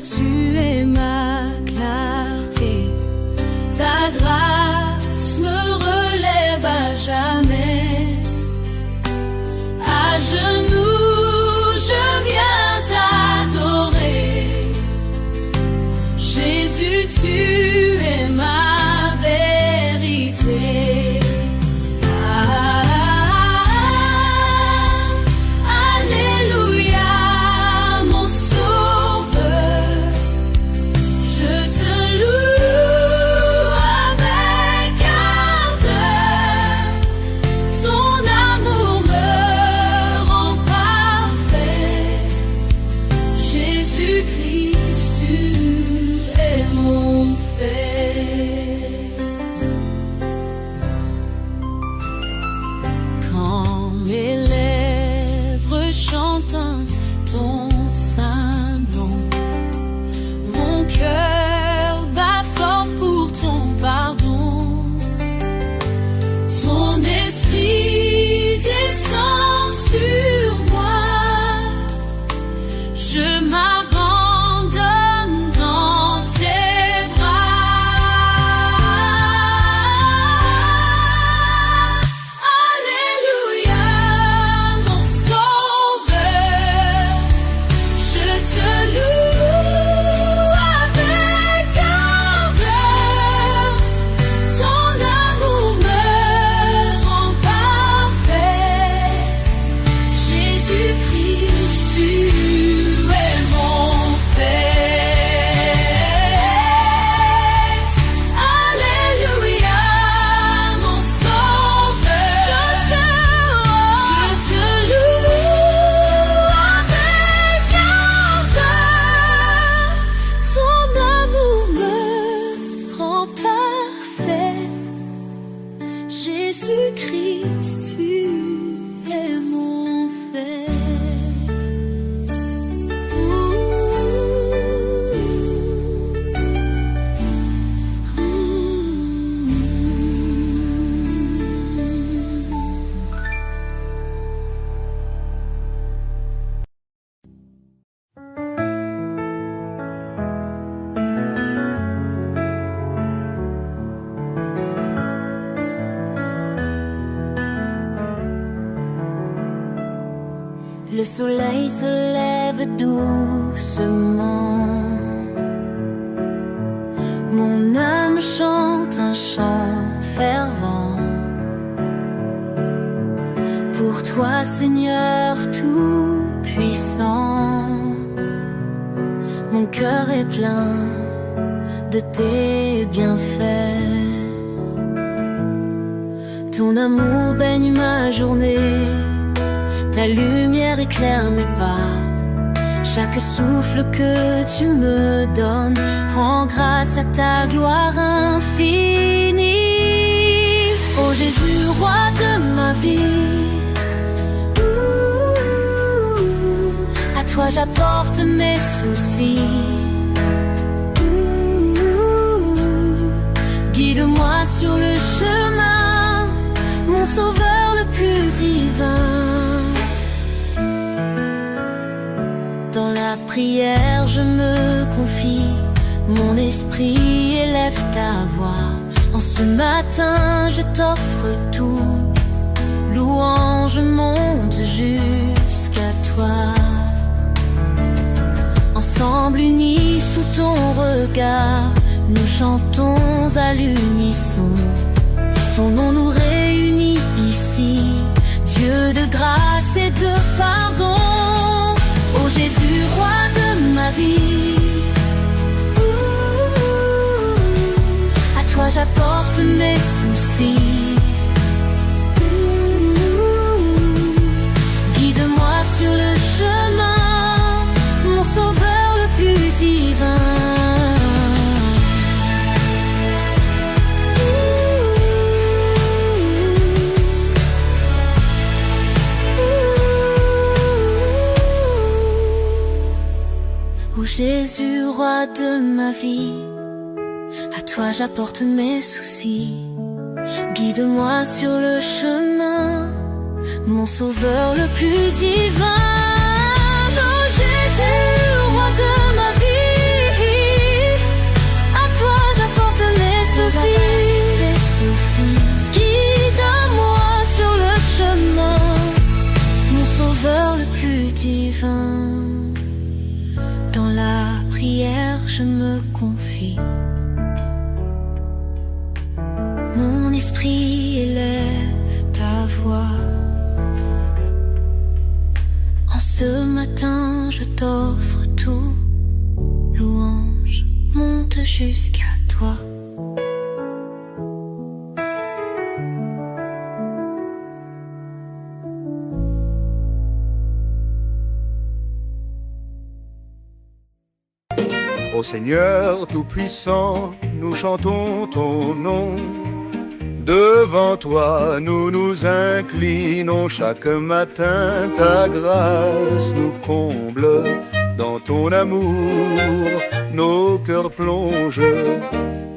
tu es ma clarté. Ta grâce me relève à jamais. À genoux, je viens t'adorer. Jésus, tu es ma vérité. Jésus-Christ, tu es mon fait. Le soleil se lève doucement. Mon âme chante un chant fervent. Pour toi, Seigneur tout-puissant, mon cœur est plein de tes bienfaits. Ton amour baigne ma journée. Ta lumière éclaire mes pas. Chaque souffle que tu me donnes rend grâce à ta gloire infinie. Ô Jésus, roi de ma vie, à toi j'apporte mes soucis. Guide-moi sur le chemin, mon sauveur le plus divin. Dans la prière je me confie, mon esprit élève ta voix. En ce matin je t'offre tout, louange monte jusqu'à toi. Ensemble unis sous ton regard, nous chantons à l'unisson. Ton nom nous réunit ici, Dieu de grâce et de pardon. Ô Jésus, roi de ma vie, à toi j'apporte mes soucis. Guide-moi sur le chemin, mon sauveur le plus divin. Jésus, roi de ma vie, à toi j'apporte mes soucis. Guide-moi sur le chemin, mon sauveur le plus divin. Oh Jésus, roi de ma vie, Sauveur le plus divin, dans la prière je me confie. Mon esprit élève ta voix. En ce matin je t'offre tout, louange monte jusqu'à toi. Ô Seigneur Tout-Puissant, nous chantons ton nom. Devant toi, nous nous inclinons chaque matin. Ta grâce nous comble, dans ton amour, nos cœurs plongent.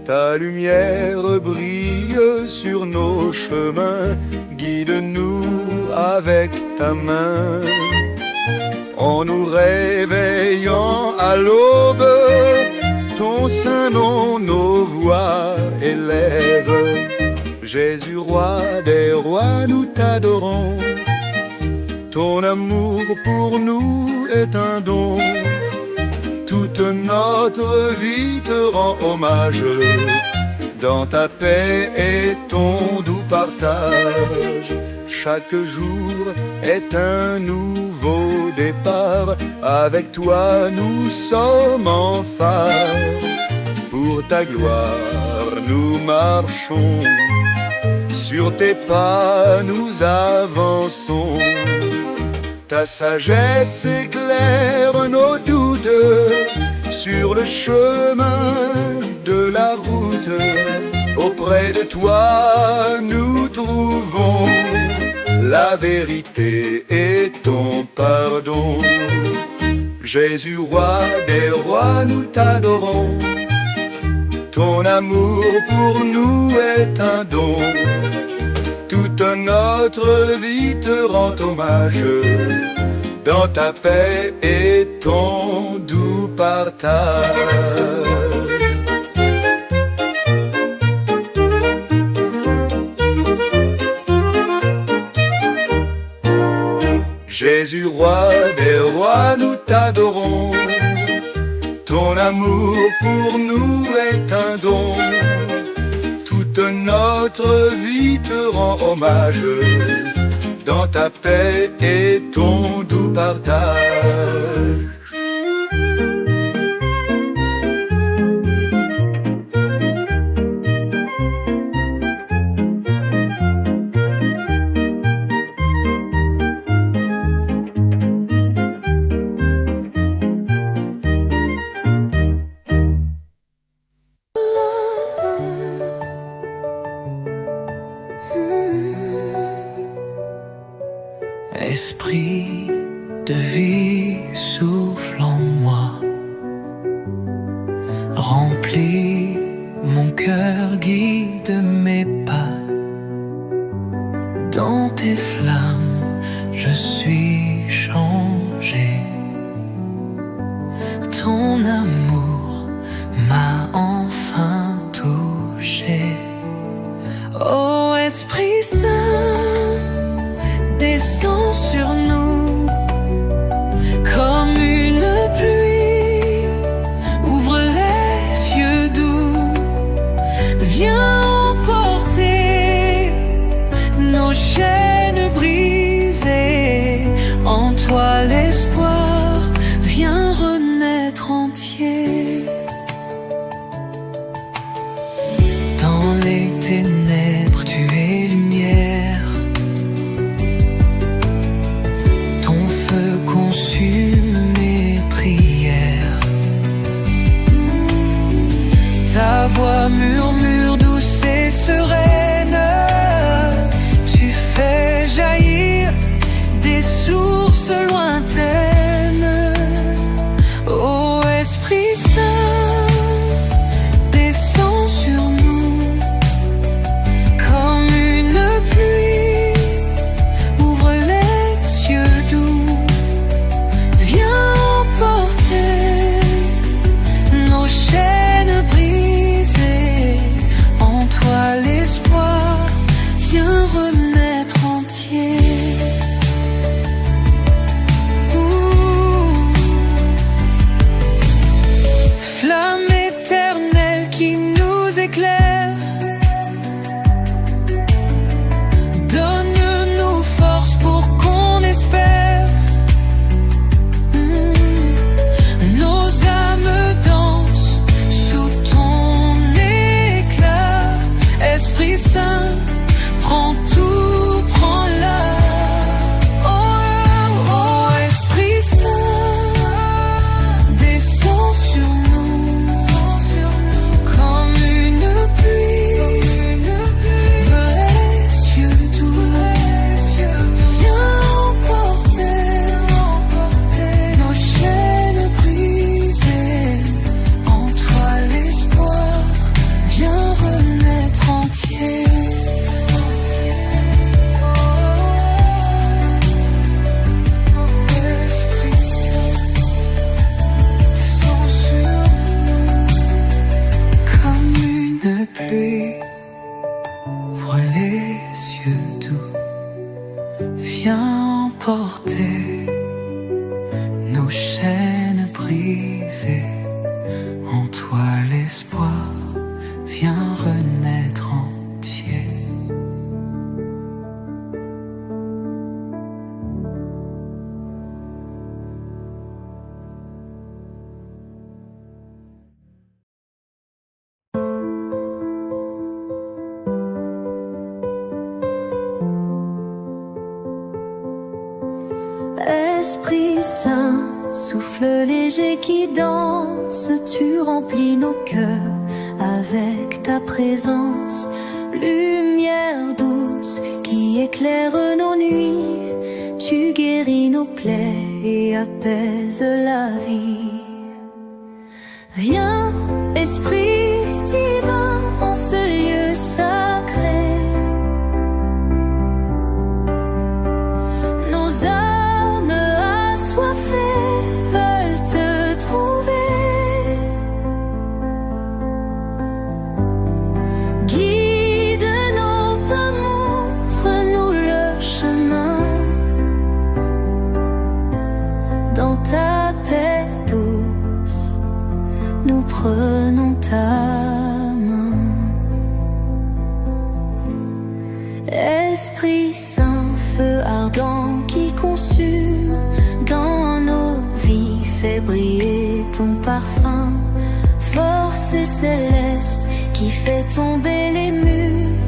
Ta lumière brille sur nos chemins, guide-nous avec ta main. En nous réveillant à l'aube, ton saint nom nos voix élève. Jésus, roi des rois, nous t'adorons. Ton amour pour nous est un don. Toute notre vie te rend hommage. Dans ta paix et ton doux partage, chaque jour est un nouveau départ. Avec toi nous sommes en phare. Pour ta gloire nous marchons. Sur tes pas nous avançons. Ta sagesse éclaire nos doutes. Sur le chemin de la route, auprès de toi nous trouvons la vérité et ton pardon. Jésus, roi des rois, nous t'adorons. Ton amour pour nous est un don. Toute notre vie te rend hommage. Dans ta paix et ton doux partage. Jésus, roi des rois, nous t'adorons. Ton amour pour nous est un don. Toute notre vie te rend hommage. Dans ta paix et ton doux partage. Esprit de vie souffle en moi, remplis mon cœur, guide mes pas. Dans tes flammes je suis changé. Ton amour m'a enfin touché. Ô Esprit Saint, descends sur nous comme une pluie. Ouvre les yeux doux. Viens emporter nos chaînes brisées. En toi l'espoir vient renaître entier. Dans les ténèbres tu es lumière. Consume mes prières. Ta voix murmure douce et sereine. Tu fais jaillir des sources lointaines. brisé. En toi l'espoir vient renaître entier. Esprit Saint, souffle léger qui danse, tu remplis nos cœurs avec ta présence. Lumière douce qui éclaire nos nuits, tu guéris nos plaies et apaises la vie. Viens, Esprit divin, en ce lieu sacré. Nos âmes assoiffées veulent te trouver. Guide nos pas, montre-nous le chemin. Dans ta paix douce, nous prenons ta main. Esprit Saint, feu ardent qui consume dans nos vies, fais briller ton parfum. Force céleste qui fait tomber les murs,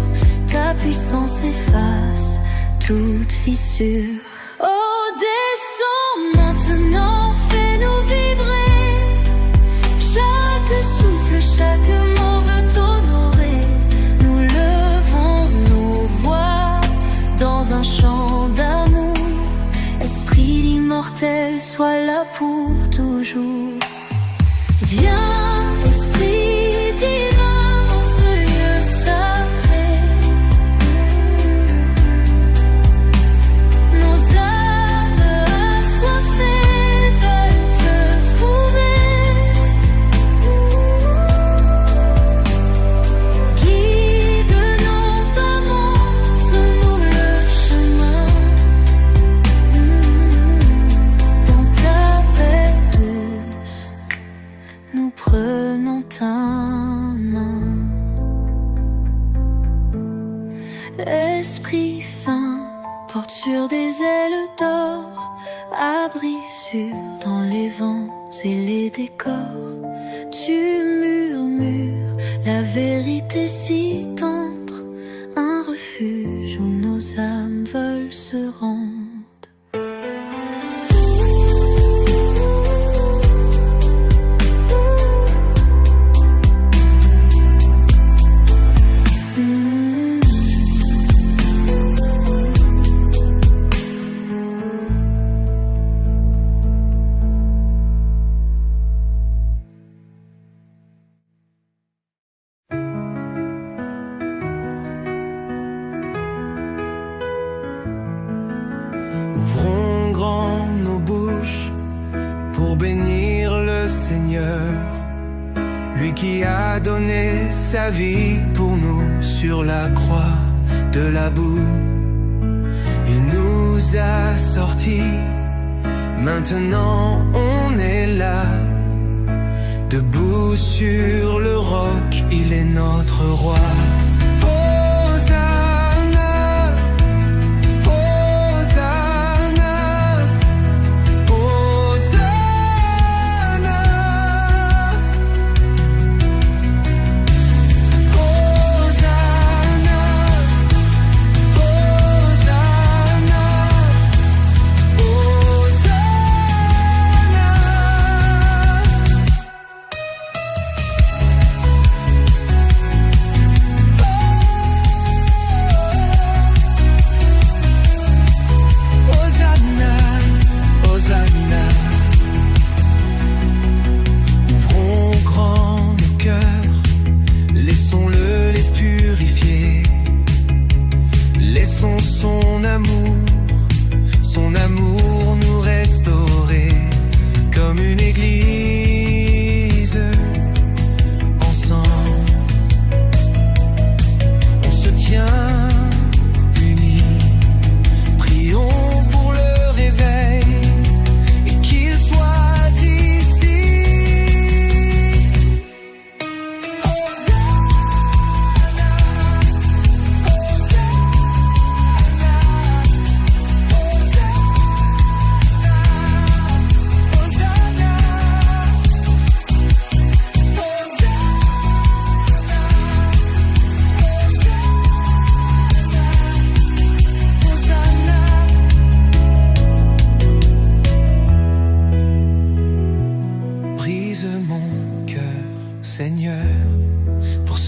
ta puissance efface toute fissure. Oh, descends maintenant, fais-nous vibrer. Chaque souffle, chaque mot veut t'honorer. Nous levons nos voix dans un chant d'amour. Esprit d'immortel, sois là pour toujours. Viens, Esprit divin, en ce lieu sacré. Nos âmes assoiffées veulent te trouver. Guide nos pas, montre-nous le chemin. Dans ta paix douce, nous prenons ta main. Esprit Saint, porte sur des ailes d'or, abri sûr dans les vents et les décors. Tu murmures la vérité si tendre, un refuge où nos âmes veulent se rendre. Ouvrons grand nos bouches pour bénir le Seigneur, lui qui a donné sa vie pour nous sur la croix de la boue. Il nous a sortis, maintenant on est là, debout sur le roc, il est notre roi.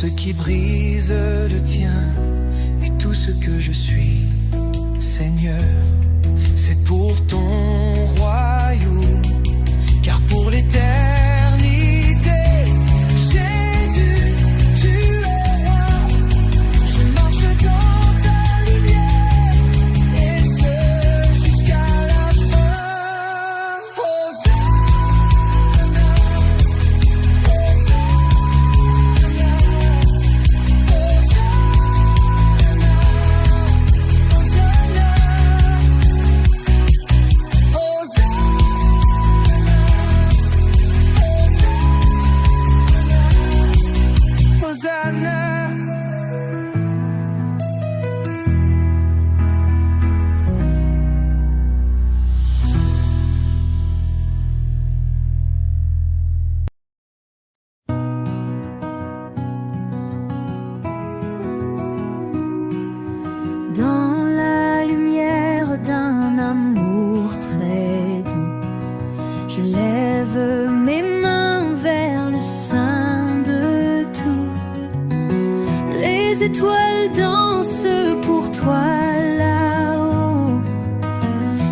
ce qui brise le tien. Et tout ce que je suis, Seigneur, c'est pour ton royaume, car pour l'éternité, Jésus, tu es roi. Je marche dans ta lumière, et ce jusqu'à la fin. Hosanna, Dans la lumière d'un amour très doux, je lève mes mains vers le sein de tout. Les étoiles dansent pour toi là-haut.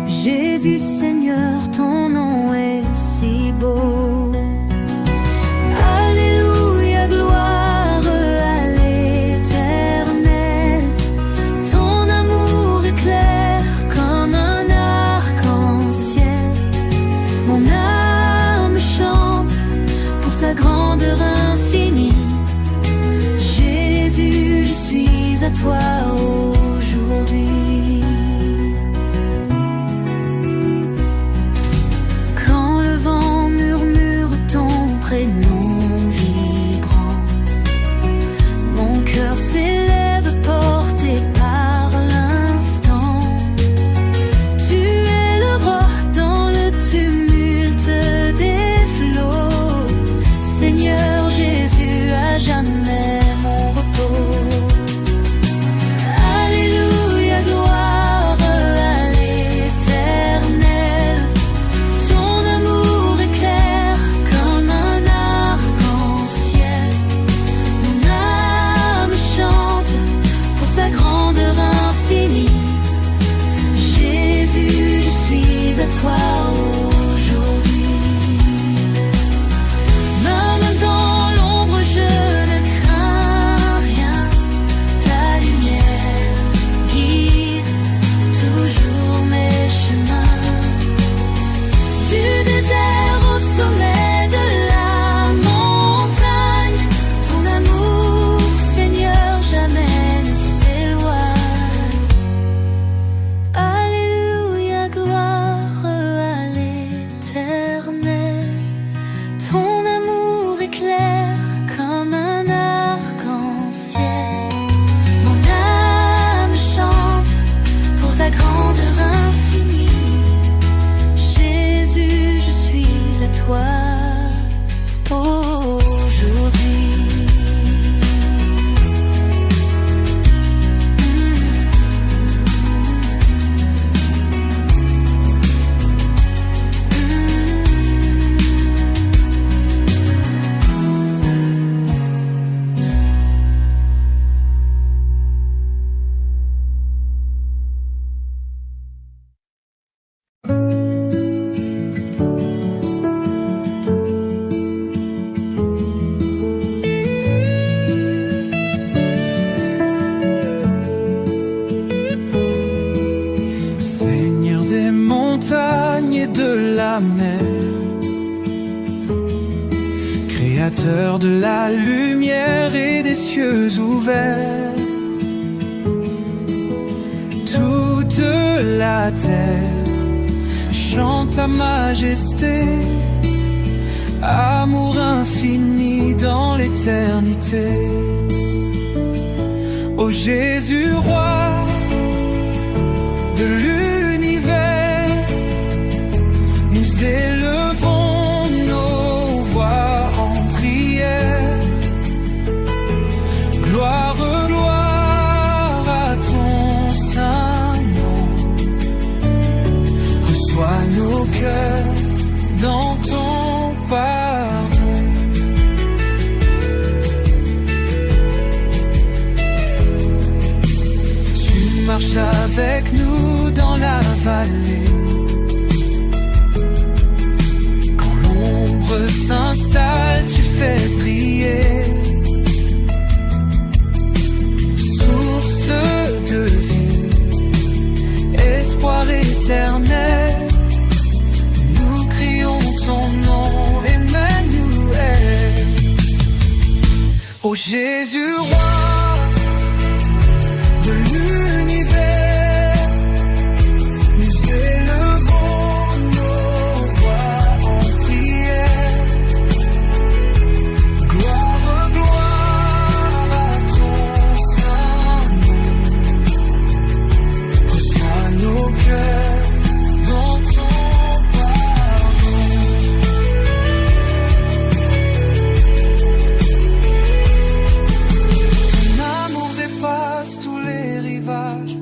Jésus Seigneur, ton nom est si beau. Alléluia, gloire à l'Éternel. Ton amour est clair comme un arc-en-ciel. Mon âme chante pour ta grandeur infinie. Jésus, je suis à toi aujourd'hui. Quand le vent murmure ton prénom vibrant, mon cœur s'élève porté par l'instant. Tu es le roi dans le tumulte des flots. Seigneur Jésus, à jamais mon repos. Alléluia, gloire à l'Éternel. Ton amour est clair comme un arc-en-ciel. Mon âme chante pour ta grandeur infinie. Jésus, je suis à toi aujourd'hui. Même dans l'ombre, je ne crains rien. Ta lumière guide toujours mes chemins. Du désert au sommet de la montagne, ton amour, Seigneur, jamais ne s'éloigne. Alléluia, gloire à l'Éternel. Ton amour est clair comme un arc-en-ciel. Mon âme chante pour ta grandeur infinie. Jésus, je suis à toi aujourd'hui. Seigneur des montagnes et de la mer, Créateur de la lumière et des cieux ouverts, toute la terre chante ta majesté, amour infini dans l'éternité. Ô Jésus, roi de l'univers, nous élevons nos voix en prière. Gloire, gloire à ton saint nom. Reçois nos cœurs dans ton pardon. vallées. Quand l'ombre s'installe, tu fais briller. Source de vie, espoir éternel, nous crions ton nom, Emmanuel. Ô Jésus, roi de l'univers, nous élevons nos voix en prière. Gloire, gloire à ton saint nom. Reçois nos cœurs dans ton pardon. Ton amour dépasse tous les rivages.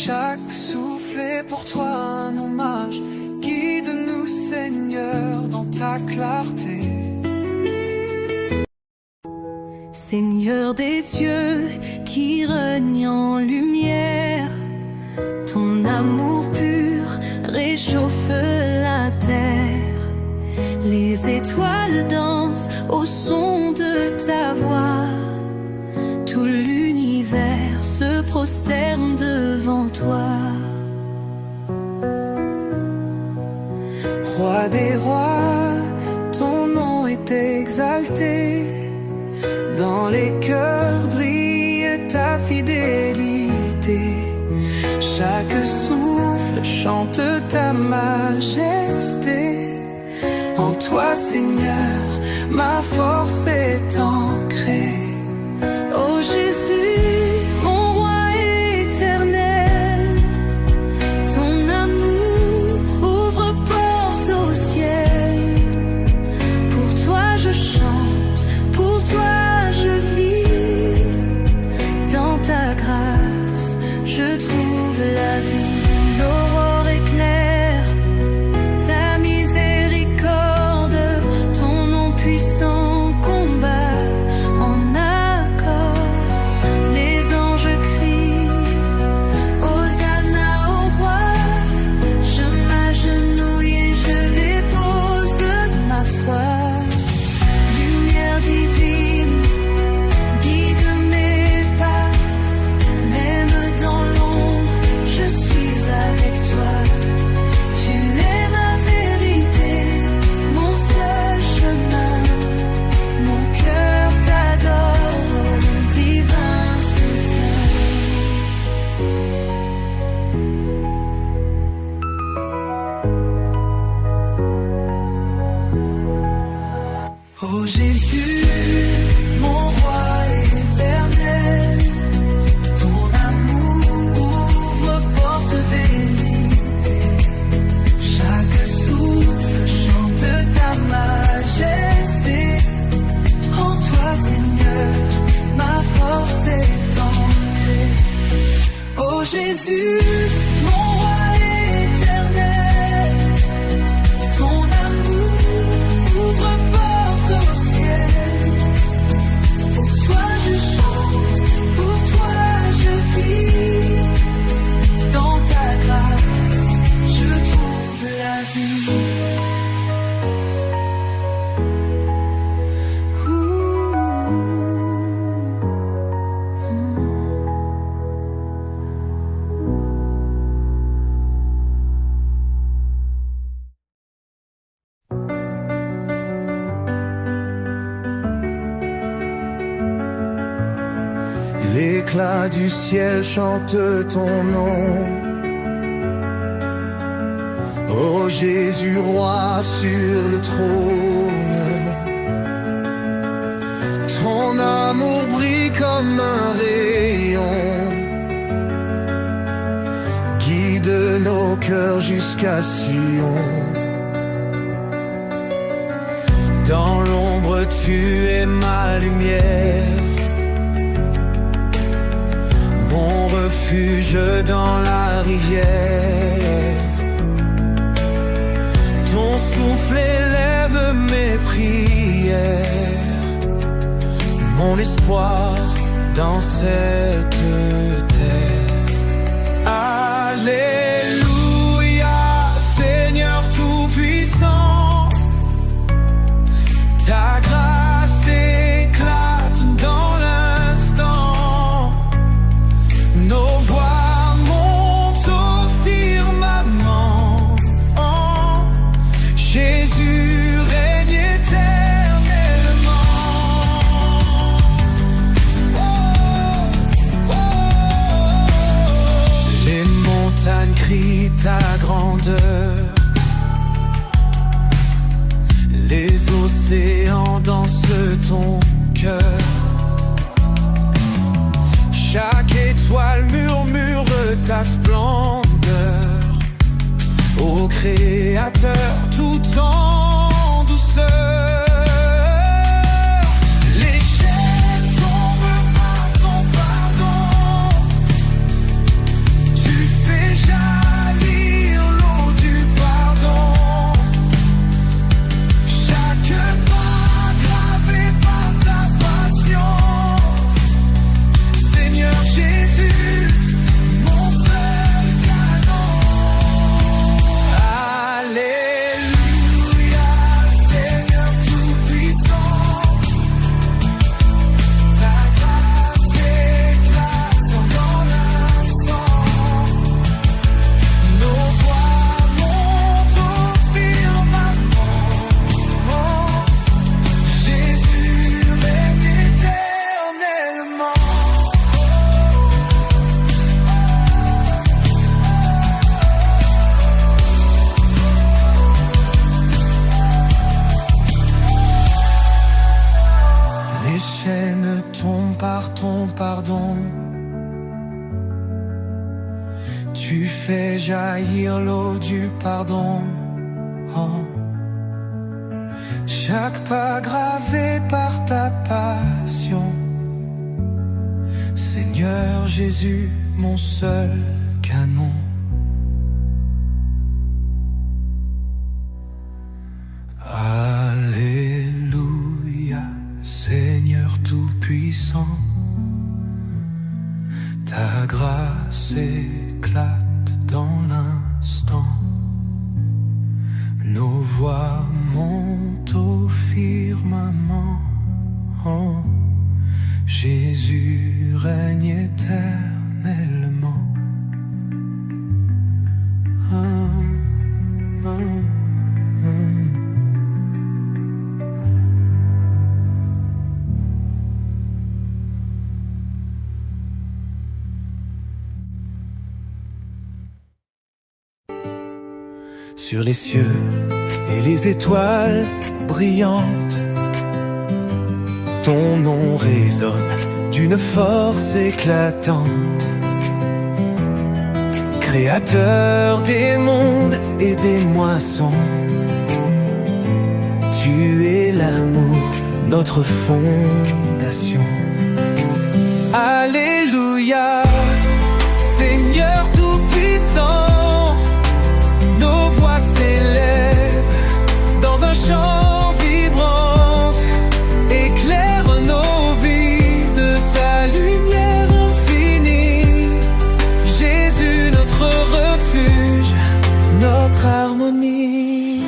Chaque souffle est pour toi un hommage. Guide-nous, Seigneur, dans ta clarté. Seigneur des cieux, qui règne en lumière, ton amour pur réchauffe la terre. Les étoiles dansent au son de ta voix. Tout l'univers se prosterne devant toi. Roi des rois, ton nom est exalté. Dans les cœurs brille ta fidélité. Chaque souffle chante ta majesté. En toi, Seigneur, ma force est ancrée. Ô Jésus, mon roi éternel, ton amour ouvre porte au ciel. Pour toi je chante, pour toi je vis. Dans ta grâce, je trouve la vie. L'aurore éclaire ta miséricorde, ton nom puissant combat en accord. Les anges crient Hosanna au roi. Je m'agenouille et je dépose ma foi. Lumière divine, guide mes pas. Même dans l'ombre, je suis avec toi. Tu es ma vérité, mon seul chemin. Mon cœur t'adore, divin soutien. Ô Jésus, mon roi éternel, ton amour ouvre porte vérité. Chaque souffle chante ta majesté. En toi, Seigneur, ma force est ancrée. Ô Jésus, mon roi éternel, ton amour ouvre porte au ciel. Pour toi je chante, pour toi je vis. Dans ta grâce, je trouve la vie. L'éclat du ciel chante ton nom. Ô Jésus, roi sur le trône. Ton amour brille comme un rayon. Guide nos cœurs jusqu'à Sion. Dans l'ombre, tu es ma lumière. Mon refuge dans la rivière. Ton souffle élève mes prières. Mon espoir dans cette terre. Alléluia. grandeur. Les océans dansent ton cœur. Chaque étoile murmure ta splendeur. Ô Créateur, tout en douceur. Les chaînes tombent à ton pardon. Tu fais jaillir l'eau du pardon. Chaque pas gravé par ta passion. Seigneur Jésus, mon seul canon. Alléluia, Seigneur tout-puissant. Ta grâce éclate dans l'instant. Nos voix montent au firmament. Jésus règne éternellement. Les chaînes tombent par ton pardon. Tu fais jaillir l'eau du pardon. Oh. Chaque pas gravé par ta passion. Seigneur Jésus, mon seul canon. Alléluia, Seigneur tout-puissant. Ta grâce éclate dans l'instant. Nos voix montent au firmament. Oh, Jésus règne éternellement. Sur les cieux et les étoiles brillantes, ton nom résonne d'une force éclatante. Créateur des mondes et des moissons, tu es l'amour, notre fondation. Alléluia, Seigneur tout-puissant. Nos voix s'élèvent dans un chant vibrant. Éclaire nos vies de ta lumière infinie. Jésus, notre refuge, notre harmonie.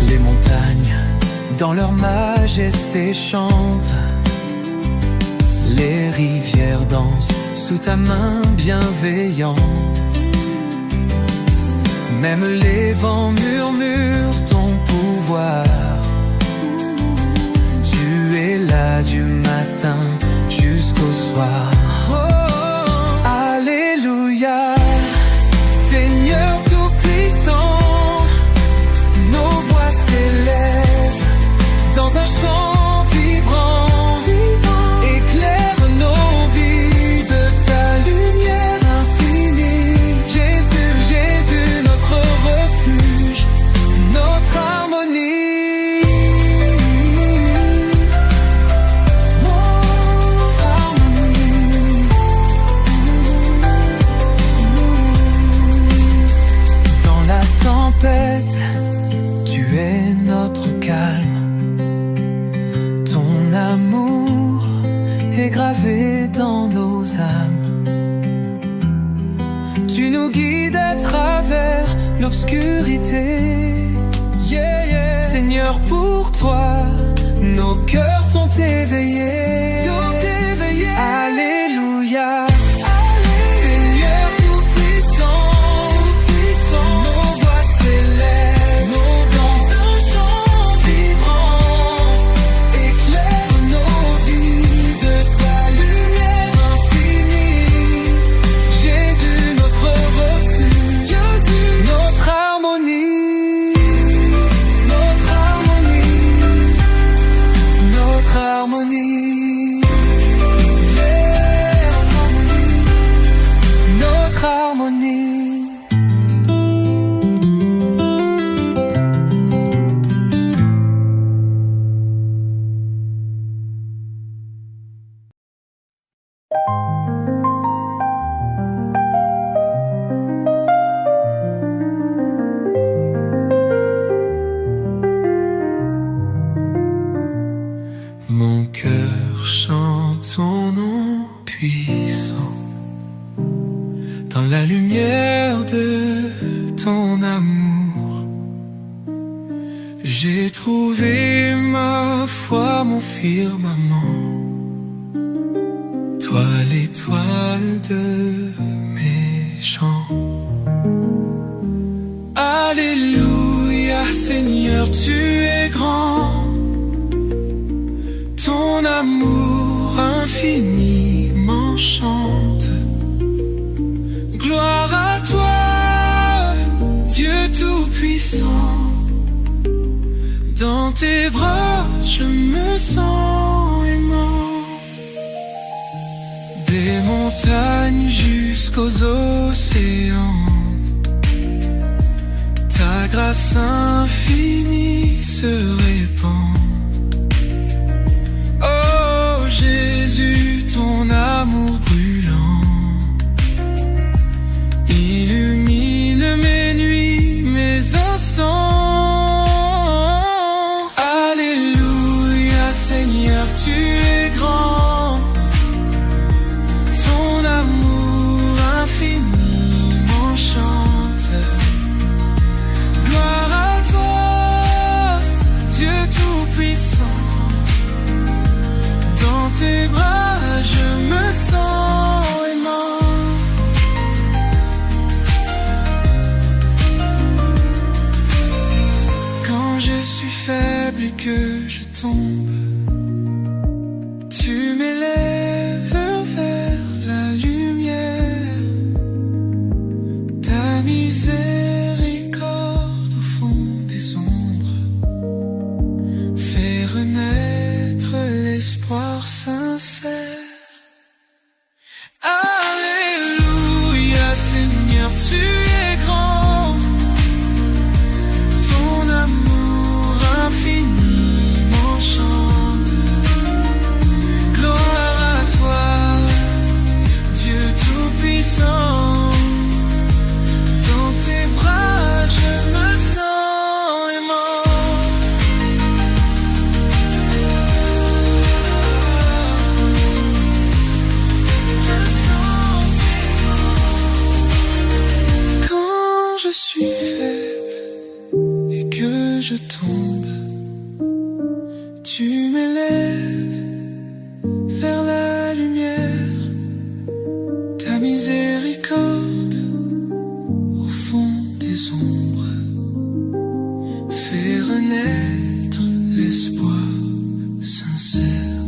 Les montagnes, dans leur majesté, chantent. Les rivières dansent sous ta main bienveillante. Même les vents murmurent ton pouvoir. Tu es là du matin jusqu'au soir. Oh, alléluia, Seigneur tout-puissant. Nos voix s'élèvent dans un chant vibrant. Éclaire nos vies de ta lumière infinie. Jésus, Jésus, notre refuge, notre harmonie. Notre harmonie. Dans la tempête, tu es notre calme. Ton amour est gravé dans nos âmes. Tu nous guides à travers l'obscurité. Yeah, yeah. Seigneur, pour toi, nos cœurs sont éveillés. Alléluia. Seigneur tout-puissant, nos voix s'élèvent dans un chant vibrant. mon cœur chante ton nom puissant. Dans la lumière de ton amour, j'ai trouvé ma foi, mon firmament. Toi l'étoile de mes chants. Alléluia, Seigneur, tu es grand. Ton amour infini m'enchante. Gloire à toi, Dieu tout-puissant. Dans tes bras, je me sens aimant. Des montagnes jusqu'aux océans, ta grâce infinie se répand. Oh Jésus, ton amour brûlant illumine mes nuits, mes instants. Alléluia, Seigneur, tu es grand. Ton amour infini m'enchante. Gloire à toi, Dieu tout-puissant. Dans tes bras, je me sens aimant. Quand je suis faible et que je tombe, tu m'élèves vers la lumière. Ta miséricorde au fond des ombres fait renaître l'espoir sincère. Alléluia, Seigneur, tu es grand. Ton amour infini m'enchante. Gloire à toi, Dieu tout-puissant. Dans tes bras, je me sens aimant. Quand je suis faible et que je tombe, tu m'élèves vers la lumière. Ta miséricorde au fond des ombres fait renaître l'espoir sincère.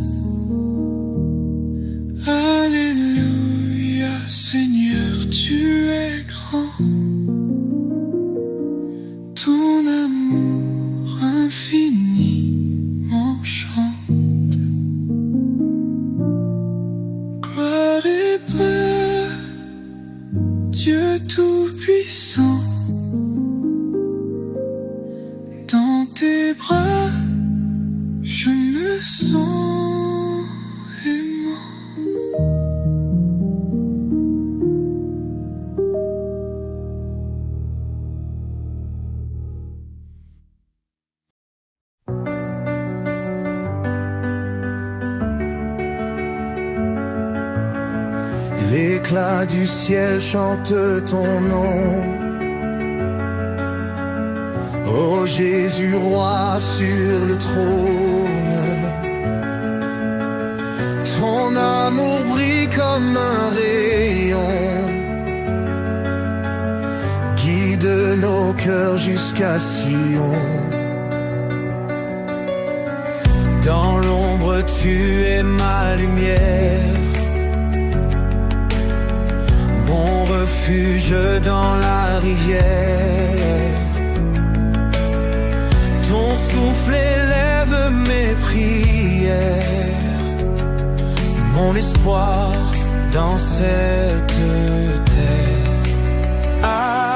Alléluia, Seigneur, tu es grand. Ton amour infini m'enchante. Gloire et paix, Dieu tout-puissant. Dans tes bras, je me sens aimant. L'éclat du ciel chante ton nom. Ô Jésus, roi sur le trône. Ton amour brille comme un rayon, guide nos cœurs jusqu'à Sion. Dans l'ombre, tu es ma lumière, mon refuge dans la rivière. Ton souffle élève mes prières, mon espoir dans cette terre.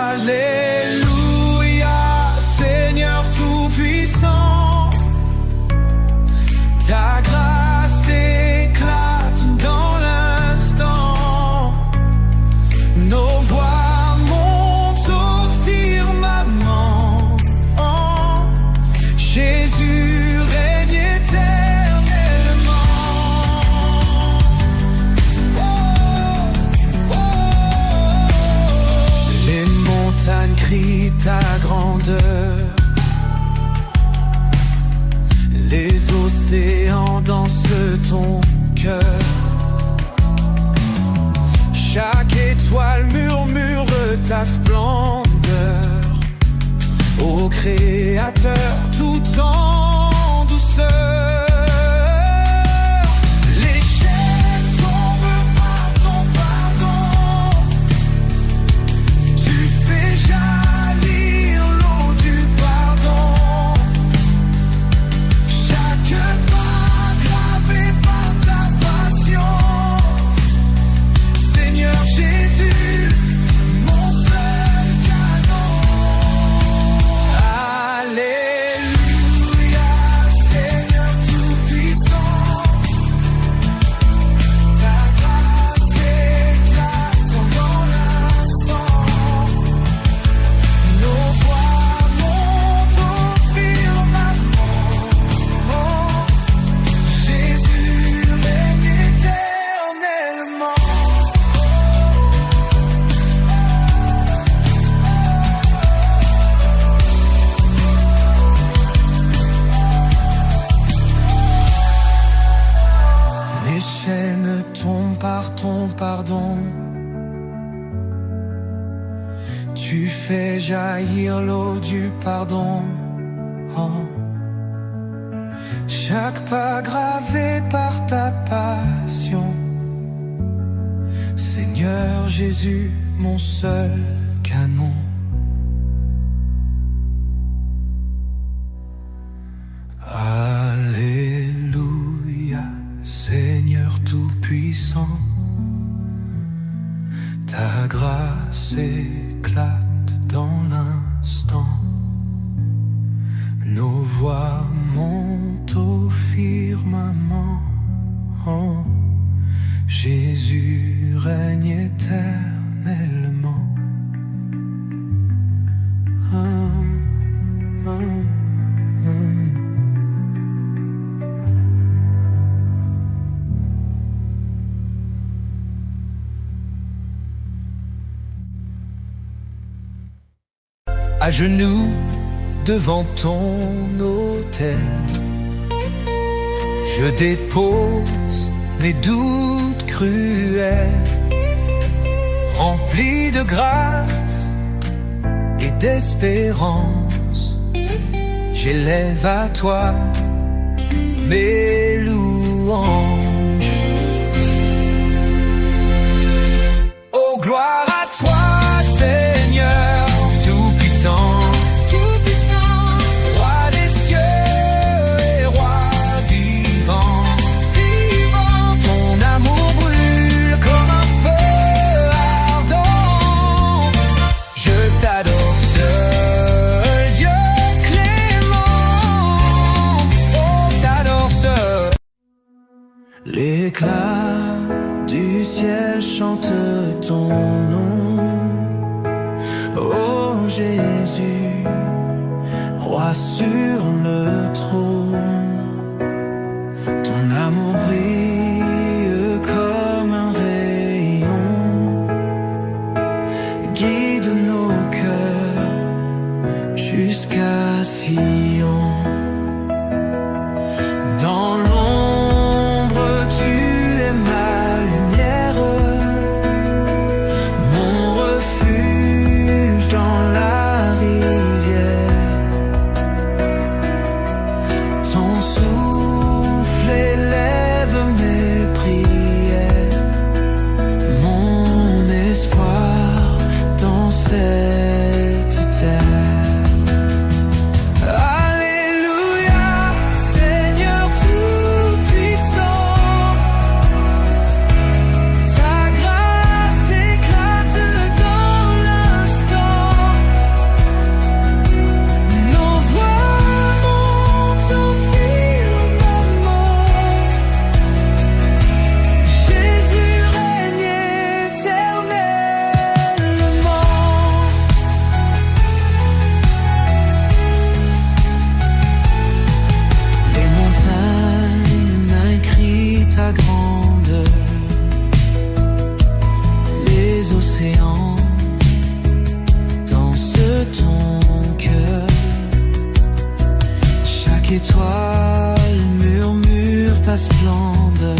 Alléluia, Seigneur tout-puissant. Ta grâce éclate dans l'instant. Nos voix montent au firmament. Oh, Jésus règne éternellement. étoiles murmurent ta splendeur. Ô Créateur, tout en douceur. Les chaînes tombent par ton pardon. Tu fais jaillir l'eau du pardon. Chaque pas gravé par ta passion. Seigneur Jésus, mon seul canon. Alléluia, Seigneur Tout-Puissant. Ta grâce éclate dans l'instant. Nos voix montent au firmament. Jésus règne éternellement. Les chaînes tombent par ton pardon. Tu fais jaillir l'eau du pardon. Oh. Chaque pas gravé par ta passion. Seigneur Jésus, mon seul canon. Alléluia, Seigneur Tout-Puissant. Ta grâce éclate dans l'instant. Nos voix montent au firmament. Oh, Jésus règne éternellement. À genoux devant ton autel, je dépose mes doutes cruels, remplis de grâce et d'espérance. J'élève à toi mes louanges. Oh, gloire à toi, Seigneur Tout-Puissant. Roi des cieux et roi vivant. Ton amour brûle comme un feu ardent. Je t'adore, seul Dieu clément. Oh, t'adore seul. L'éclat du ciel chante ton nom. Oh Jésus, roi sur le trône. Ton amour brille comme un rayon, guide nos cœurs jusqu'à Sion. Dans l'ombre, tu es ma lumière, mon refuge dans la rivière. Ton souffle élève mes prières, mon espoir dans cette terre. Alléluia, Seigneur Tout-Puissant. Ta grâce éclate dans l'instant. Nos voix montent au firmament. Jésus règne éternellement. Les montagnes crient ta grandeur, les océans dansent ton cœur. Chaque étoile murmure ta splendeur.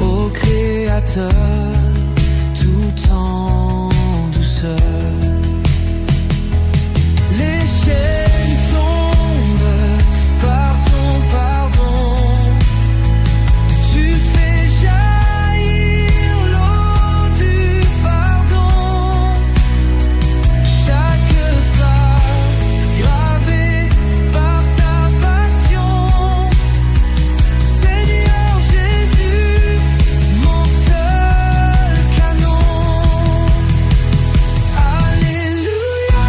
Ô Créateur, tout en douceur. Les chaînes tombent par ton pardon. Tu fais jaillir l'eau du pardon. Chaque pas gravé par ta passion. Seigneur Jésus, mon seul canon. Alléluia,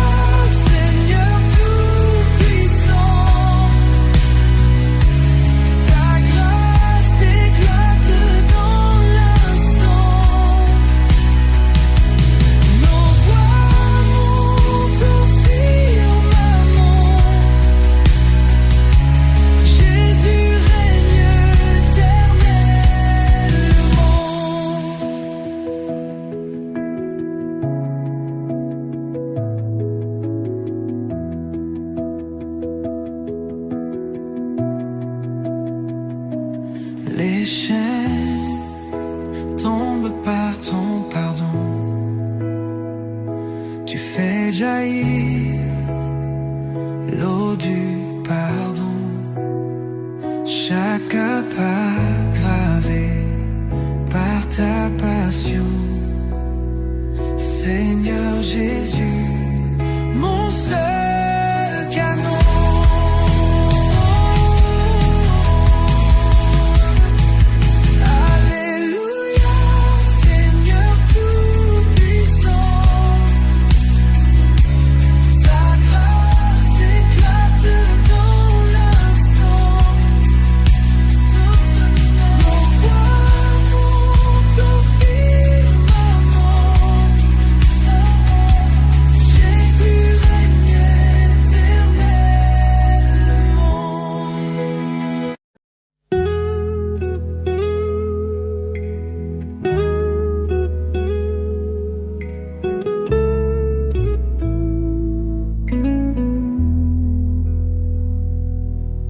Seigneur tout-puissant. Ta grâce éclate dans l'instant. Nos voix montent au firmament. Jésus règne éternellement. Les chaînes tombent par ton pardon. Tu fais jaillir l'eau du pardon. Chaque pas gravé par ta passion. Seigneur Jésus, mon seul canon. Alléluia, Seigneur tout-puissant. Ta grâce éclate dans l'instant. Nos voix montent au firmament. Jésus règne éternellement.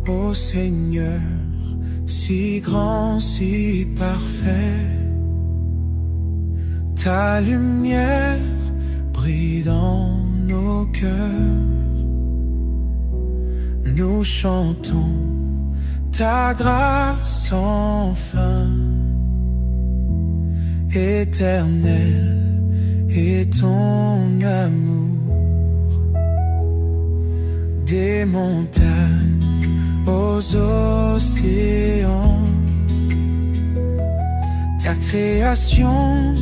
Ô Seigneur, si grand, si parfait, ta lumière brille dans nos cœurs. Nous chantons ta grâce sans fin. Éternel est ton amour. Des montagnes aux océans, ta création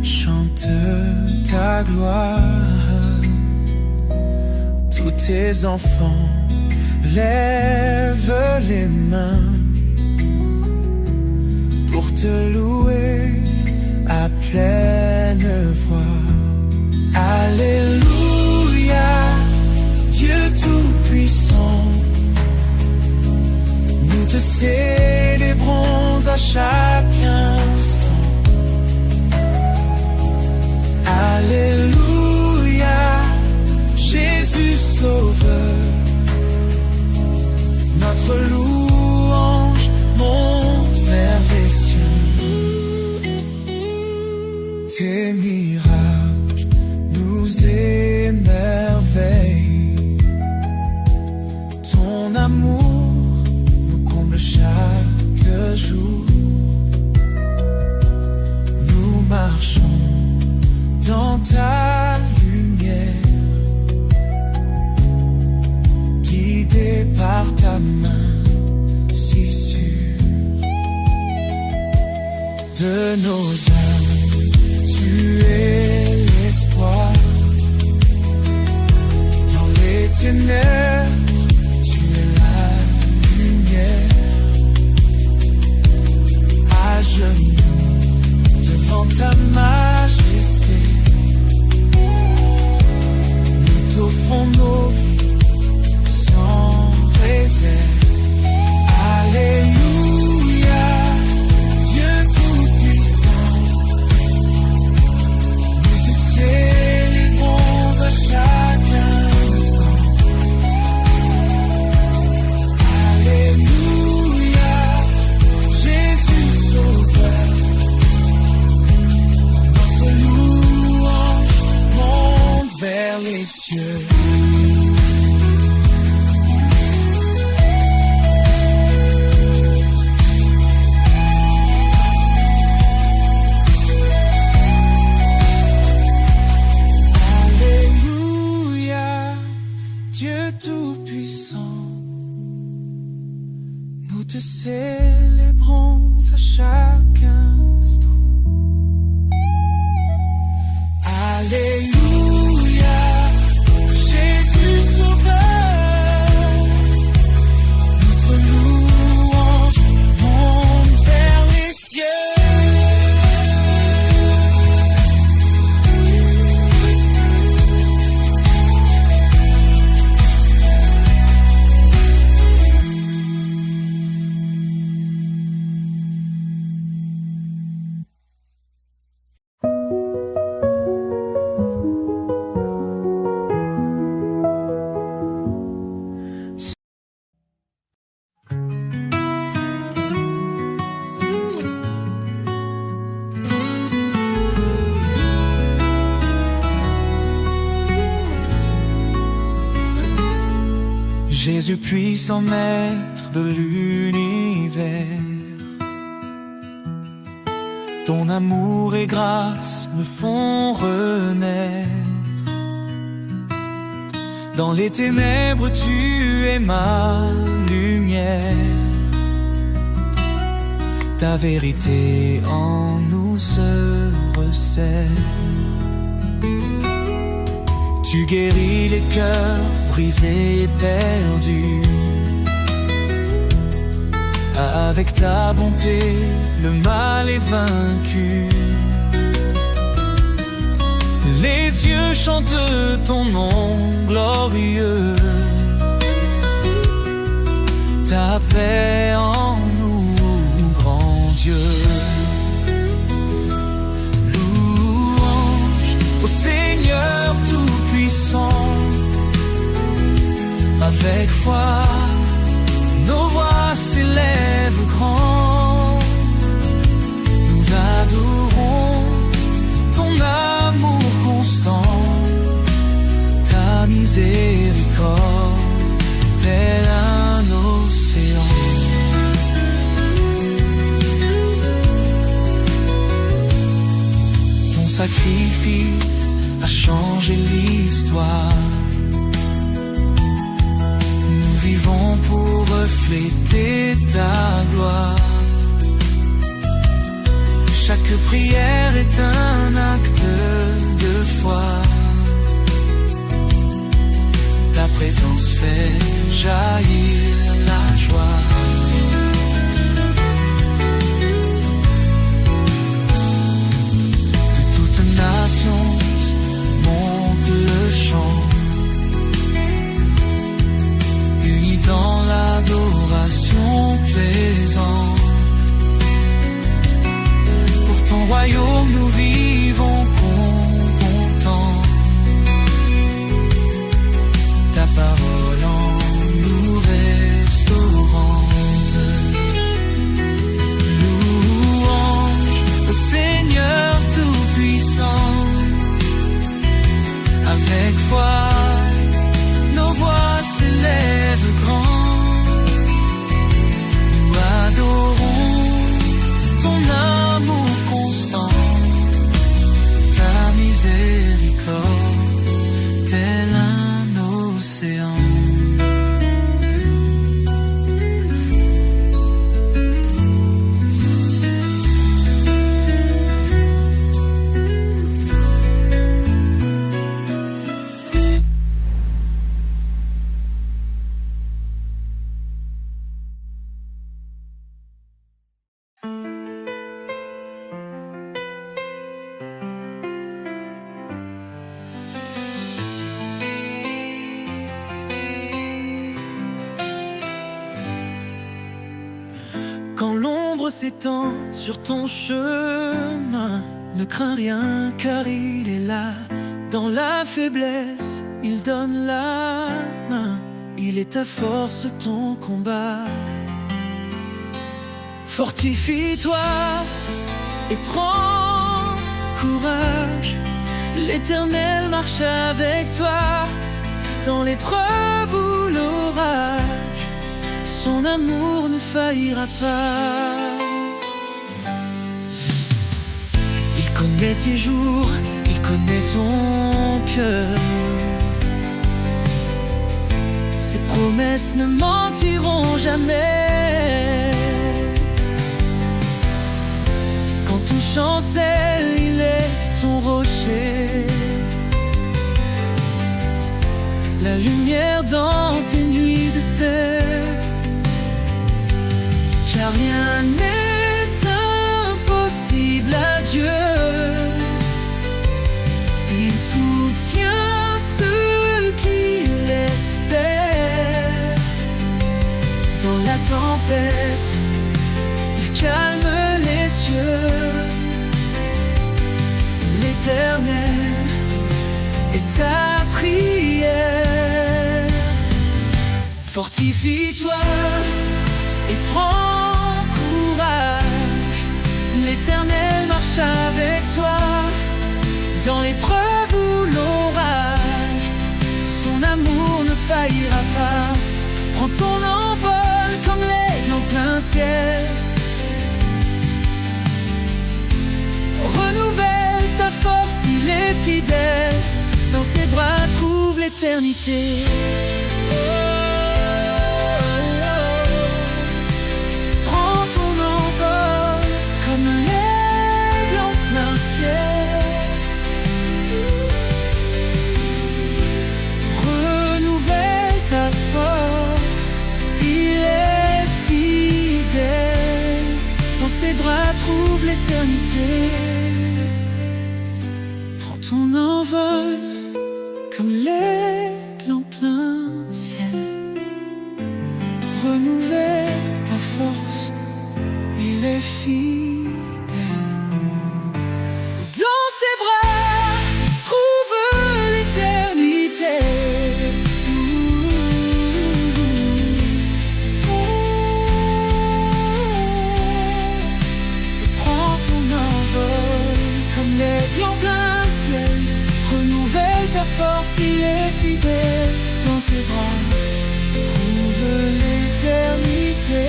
chante ta gloire. Tous tes enfants lèvent les mains pour te louer à pleine voix. Alléluia, Dieu tout-puissant. Nous te célébrons à chaque instant. Alléluia, Jésus Sauveur. Notre louange monte vers les cieux. Tes miracles nous émerveillent. Ton amour chaque jour. Nous marchons dans ta lumière, guidés par ta main si sûre. De nos âmes, tu es l'espoir. Dans les ténèbres, à genoux devant ta majesté, nous t'offrons nos vies sans réserve. Alléluia, Dieu tout-puissant. Nous te célébrons à chaque instant. célébrons à chaque instant. Alléluia, Jésus Sauveur, notre louange monte vers les cieux. Jésus puissant maître de l'univers, ton amour et grâce me font renaître. Dans les ténèbres tu es ma lumière, ta vérité en nous se resserre. Tu guéris les cœurs brisés et perdus. Avec ta bonté, le mal est vaincu. Les cieux chantent ton nom glorieux. Ta paix en nous, grand Dieu. Louange au Seigneur Tout-Puissant. Avec foi, nos voix s'élèvent grand. Nous adorons ton amour constant, ta miséricorde, tel un océan. Ton sacrifice a changé l'histoire. Nous vivons pour refléter ta gloire. Chaque prière est un acte de foi. Ta présence fait jaillir la joie. De toute nation monte le chant, unis dans l'adoration plaisante. Pour ton royaume nous vivons contents. Ta parole en nous restaurante. Louange au Seigneur Tout-Puissant. Avec foi, nos voix s'élèvent grand. Nous adorons ton amour constant, ta miséricorde, tel un océan. Quand l'ombre s'étend sur ton chemin, ne crains rien car il est là. Dans la faiblesse, il donne la main. Il est ta force, ton combat. Fortifie-toi et prends courage. L'Éternel marche avec toi dans l'épreuve ou l'orage. Son amour ne faillira pas. Il connaît tes jours, il connaît ton cœur. Ses promesses ne mentiront jamais. chancelle, il est ton rocher. La lumière dans tes nuits de paix. Car rien n'est impossible à Dieu. Il soutient ceux qui l'espèrent. Dans la tempête, il calme les cieux. L'Éternel est ta prière. Fortifie-toi et prends courage. L'Éternel marche avec toi dans l'épreuve ou l'orage. Son amour ne faillira pas. Prends ton envol comme l'aigle en plein ciel. Renouvelle ta force, il est fidèle. Dans ses bras trouve l'éternité. Prends ton envol comme l'aigle en plein ciel. Renouvelle ta force, il est fidèle. Dans ses bras trouve l'éternité. Prends ton envol comme l'aigle en plein ciel. Renouvelle ta force, il est fidèle. Dans ses bras, trouve l'éternité. Prends ton envol comme l'aigle en plein ciel. Renouvelle ta force, il est fidèle. Dans ses bras, trouve l'éternité.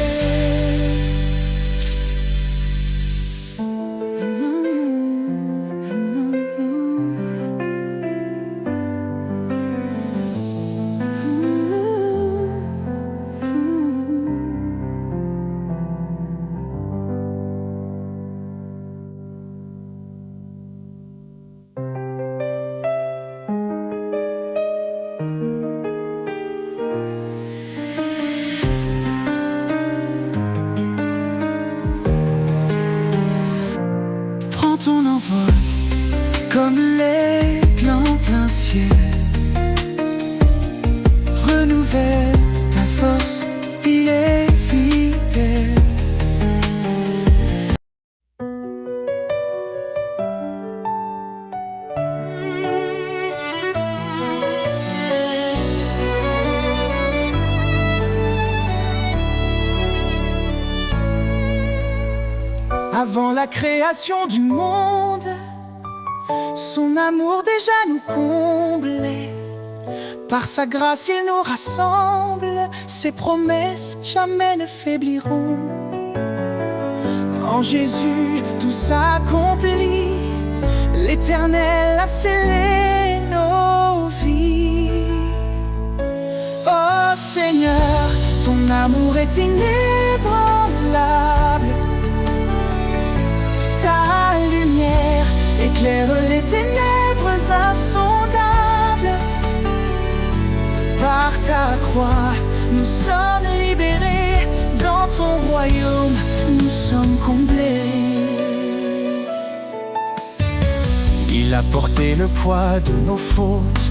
Prends ton envol comme l'aigle en plein ciel. Renouvelle ta force, il est fidèle. Avant la création du monde, son amour déjà nous comblait. Par sa grâce il nous rassemble, ses promesses jamais ne faibliront. En Jésus tout s'accomplit, l'Éternel a scellé nos vies. Oh Seigneur, ton amour est inébranlable. Ta lumière éclaire les ténèbres insondables. Par ta croix, nous sommes libérés. Dans ton royaume, nous sommes comblés. Il a porté le poids de nos fautes,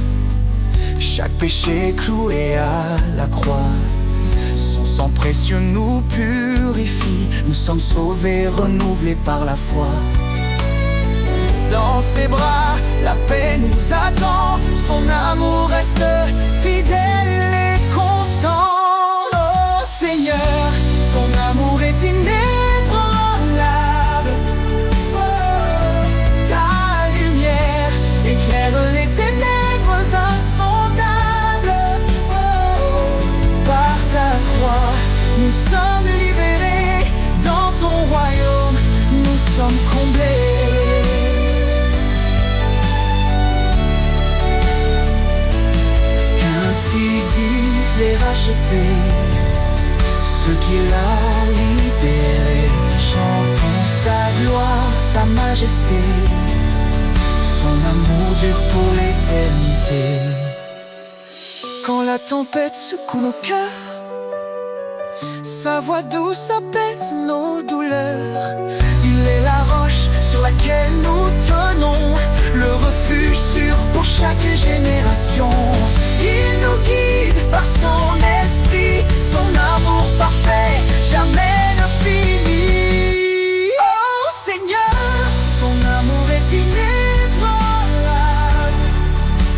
chaque péché cloué à la croix. Son sang précieux nous purifie. Nous sommes sauvés, renouvelés par la foi. Dans ses bras, la paix nous attend. Son amour reste fidèle et constant. Oh Seigneur, ton amour est inébranlable. Oh, ta lumière éclaire les ténèbres insondables. Oh, par ta croix, nous sommes libérés. Dans ton royaume, nous sommes comblés. Ainsi disent les rachetés, ceux qu'il a libérés. Chantons sa gloire, sa majesté. majesté. Son amour dure pour l'éternité. Quand la tempête secoue nos cœurs, sa voix douce apaise nos douleurs. Il est la roche sur laquelle nous tenons, le refuge sûr pour chaque génération. Il nous guide par son esprit, son amour parfait jamais ne finit. Oh Seigneur, ton amour est inébranlable.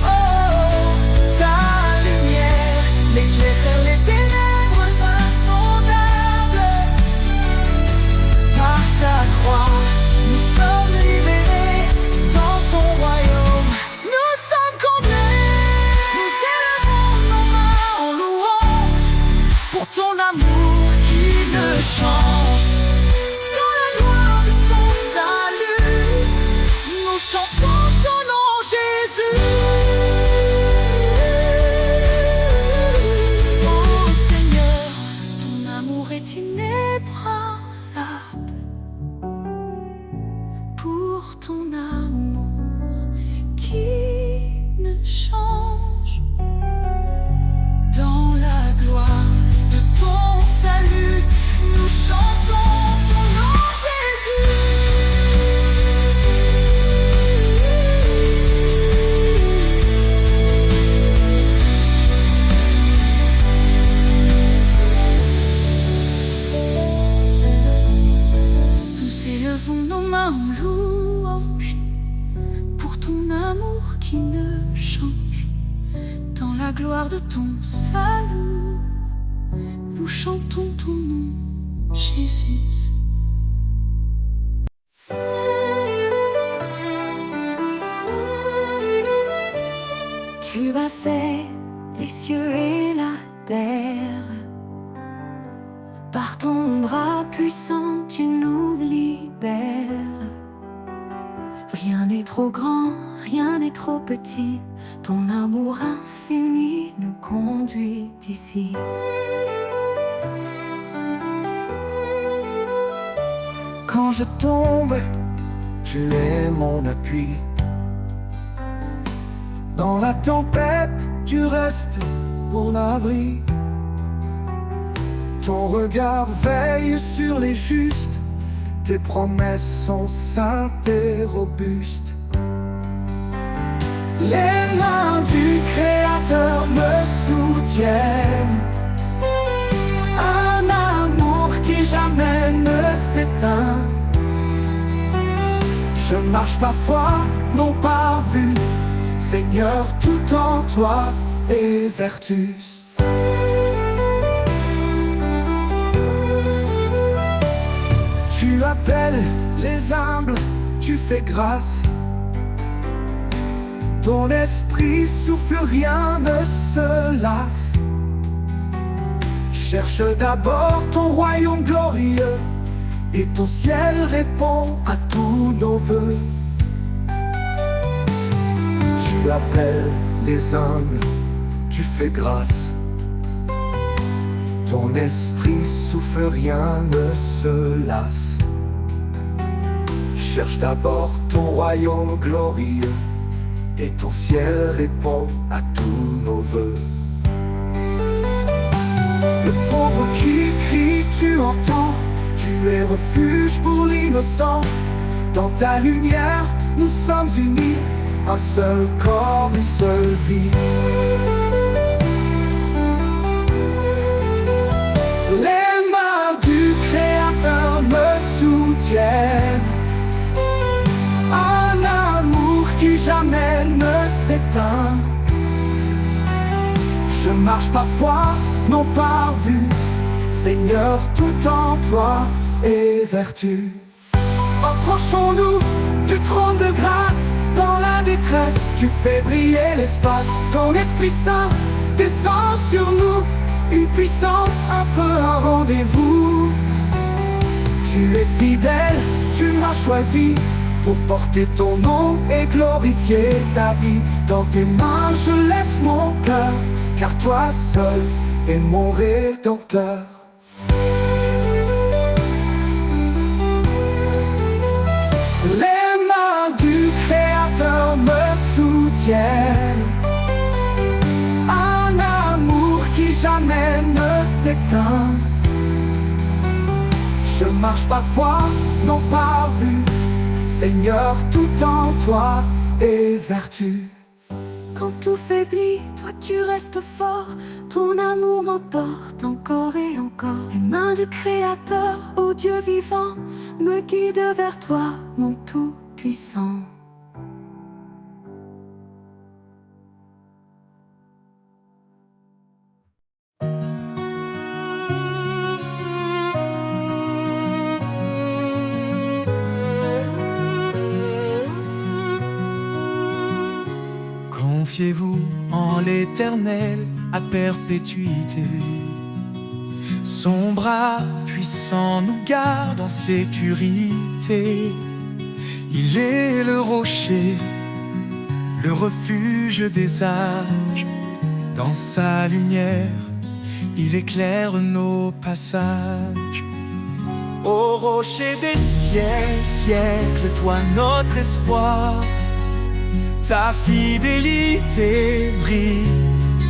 Oh, ta lumière l'éclaire les ténèbres insondables. Par ta croix, nous sommes libérés dans ton royaume. Nous sommes comblés. Nous élevons nos mains en louange pour ton amour qui ne change. Dans la gloire de ton salut, nous chantons ton nom, Jésus. Oh Seigneur, ton amour est inébranlable. Pour ton amour qui ne change. Dans la gloire de ton salut, nous chantons ton nom, Jésus. Nous élevons nos mains en louange pour ton amour qui ne change. Dans la gloire de ton salut, nous chantons ton nom, Jésus. Tu as fait les cieux et la terre. Par ton bras puissant, tu nous libères. Rien n'est trop grand, rien n'est trop petit. Ton amour infini nous conduit ici. Quand je tombe, tu es mon appui. Dans la tempête, tu restes mon abri. Ton regard veille sur les justes. Tes promesses sont saintes et robustes. Les mains du Créateur me soutiennent. Un amour qui jamais ne s'éteint. Je marche par foi, non par vue. Seigneur, tout en toi est vertus. Tu appelles les humbles, tu fais grâce. Ton esprit souffle, rien ne se lasse. Cherche d'abord ton royaume glorieux, et ton ciel répond à tous nos vœux. Tu appelles les humbles, tu fais grâce. Ton esprit souffle, rien ne se lasse. Cherche d'abord ton royaume glorieux, et ton ciel répond à tous nos vœux. Le pauvre qui crie, tu entends. Tu es refuge pour l'innocent. Dans ta lumière, nous sommes unis. Un seul corps, une seule vie. Les mains du Créateur me soutiennent. Un amour qui jamais ne s'éteint. Je marche par foi, non par vue. Seigneur, tout en toi est vertu. Approchons-nous du trône de grâce. Dans la détresse, tu fais briller l'espace. Ton Esprit Saint descend sur nous. Une puissance, un feu, un rendez-vous. Tu es fidèle, tu m'as choisi pour porter ton nom et glorifier ta vie. Dans tes mains je laisse mon cœur, car toi seul es mon Rédempteur. Les s'éteint. Je marche par foi, non par vue. Seigneur, tout en toi est vertu. Quand tout faiblit, toi tu restes fort. Ton amour m'emporte encore et encore. Les mains du Créateur, ô Dieu vivant, me guident vers toi, mon Tout-Puissant. Confiez-vous en l'Éternel à perpétuité. Son bras puissant nous garde en sécurité. Il est le rocher, le refuge des âges. Dans sa lumière, il éclaire nos passages. Ô rocher des siècles, toi notre espoir. Ta fidélité brille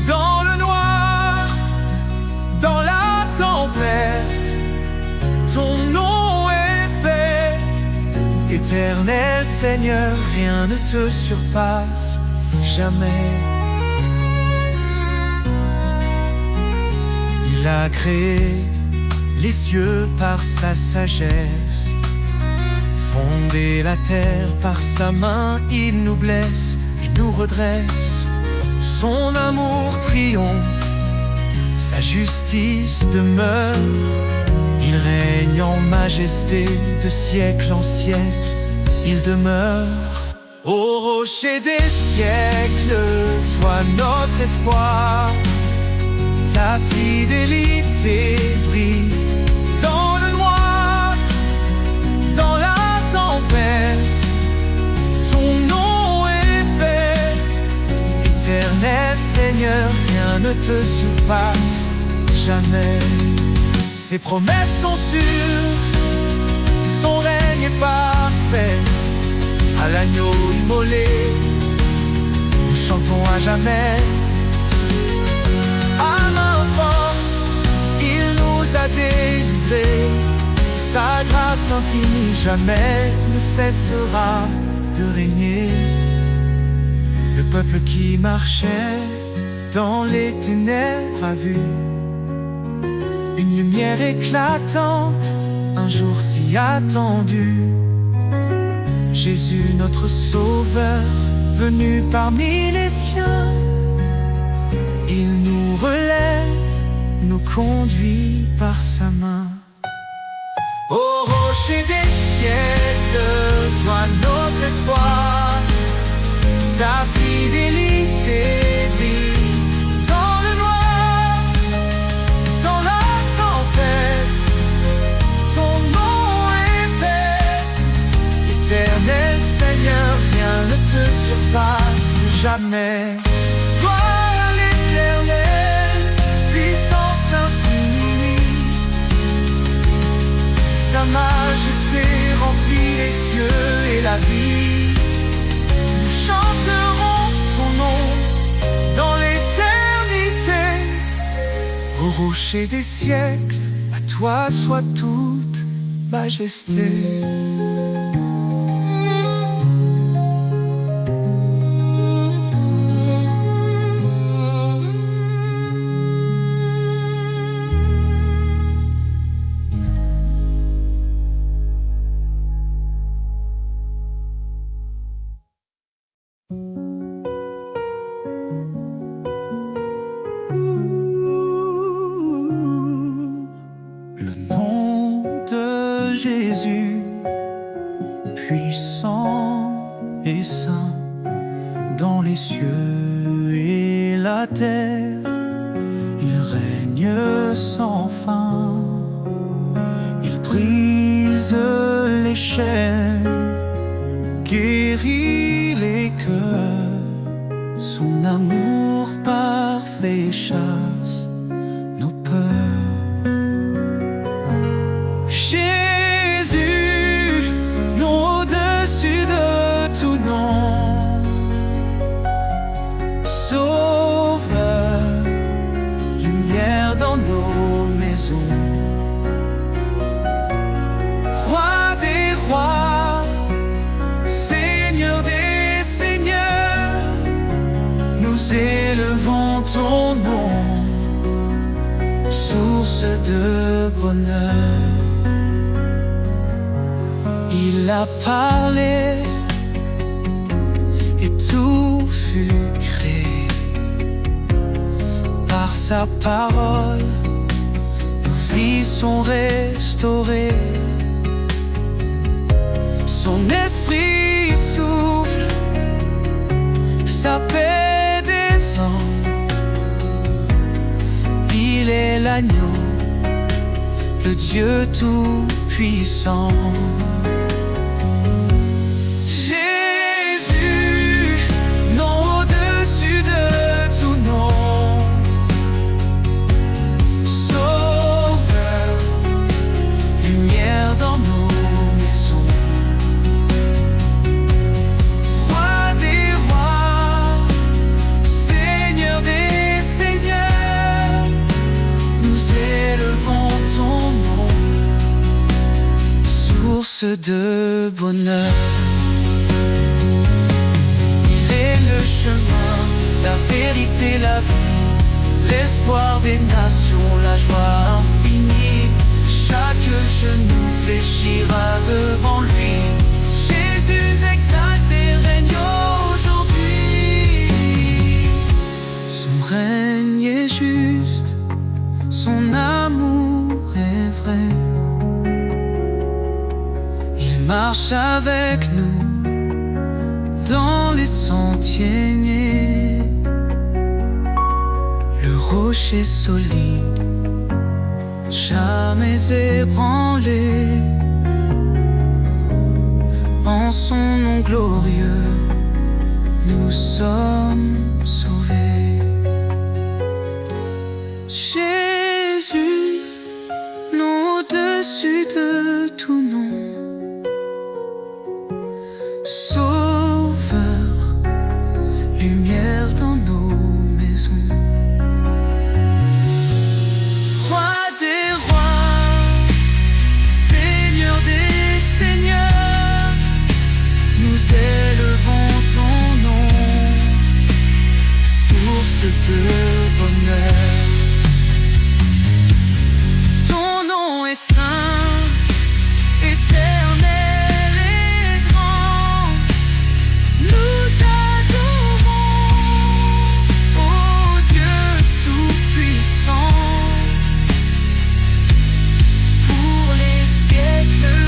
dans le noir, dans la tempête. Ton nom est paix. Éternel Seigneur, rien ne te surpasse jamais. Il a créé les cieux par sa sagesse, fondé la terre par sa main. Il nous blesse et nous redresse. Son amour triomphe, sa justice demeure. Il règne en majesté de siècle en siècle. Il demeure. Ô rocher des siècles, toi notre espoir. Ta fidélité brille dans le noir, dans la tempête. Ton nom est paix. Éternel Seigneur, rien ne te surpasse jamais. Ses promesses sont sûres, son règne est parfait. À l'agneau immolé, nous chantons à jamais. À main forte, il nous a délivrés. Sa grâce infinie jamais ne cessera de régner. Le peuple qui marchait dans les ténèbres a vu une lumière éclatante, un jour si attendu. Jésus notre sauveur, venu parmi les siens. Il nous relève, nous conduit par sa main. Ô rocher des siècles, toi notre espoir. Ta fidélité brille dans le noir, dans la tempête. Ton nom est paix. Éternel Seigneur, rien ne te surpasse jamais. Gloire à l'Éternel, puissance infinie. Sa majesté remplit les cieux et la vie. Nous chanterons son nom dans l'éternité. Au rocher des siècles, à toi soit toute majesté. Le nom de Jésus, puissant et saint, dans les cieux et la terre, il règne sans fin. Il brise les chaînes, guérit les cœurs. Son amour parfait chasse nos peurs. Jésus, nom au-dessus de tout nom, Sauveur, lumière dans nos de bonheur. Il a parlé et tout fut créé. Par sa parole, nos vies sont restaurées. Son esprit souffle, sa paix descend. Il est l'agneau, le Dieu tout-puissant. Jésus, nom au-dessus de tout nom. Sauveur, lumière dans nos maisons. Roi des rois, Seigneur des seigneurs, nous élevons ton nom, source de bonheur. Il est le chemin, la vérité, la vie, l'espoir des nations, la joie infinie. Chaque genou fléchira devant lui. Jésus exalté règne aujourd'hui. Son règne est juste, son amour est vrai. Il marche avec nous dans les sentiers nés. Le rocher solide, jamais ébranlé. En son nom glorieux, nous sommes sauvés. Jésus, nom au-dessus de tout nom. Sauveur, lumière dans nos maisons. Roi des rois, Seigneur des seigneurs, nous élevons ton nom, source de bonheur. Ton nom est saint, éternel et grand. Nous t'adorons, ô Dieu tout-puissant. Pour les siècles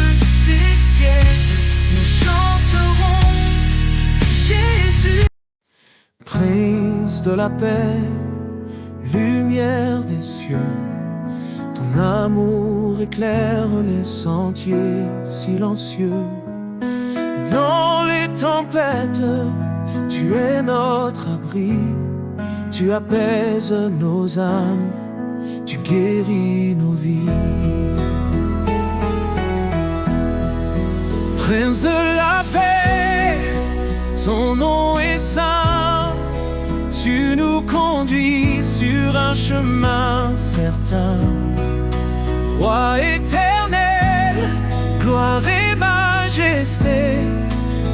des siècles, nous chanterons Jésus. Prince de la paix, lumière des cieux, ton amour éclaire les sentiers silencieux. Dans les tempêtes, tu es notre abri. Tu apaises nos âmes, tu guéris nos vies. Prince de la paix, ton nom est saint. Tu nous conduis sur un chemin certain. Roi éternel, gloire et majesté,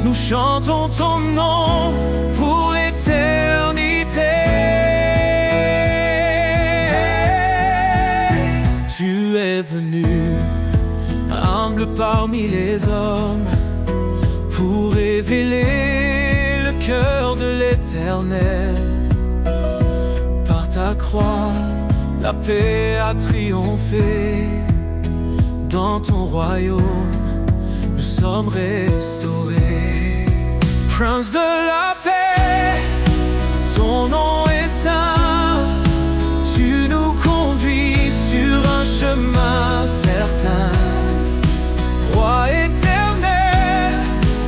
nous chantons ton nom pour l'éternité. Tu es venu, humble parmi les hommes, pour révéler le cœur de l'Éternel. Par ta croix, la paix a triomphé. Dans ton royaume, nous sommes restaurés. Prince de la paix, ton nom est saint. Tu nous conduis sur un chemin certain. Roi éternel,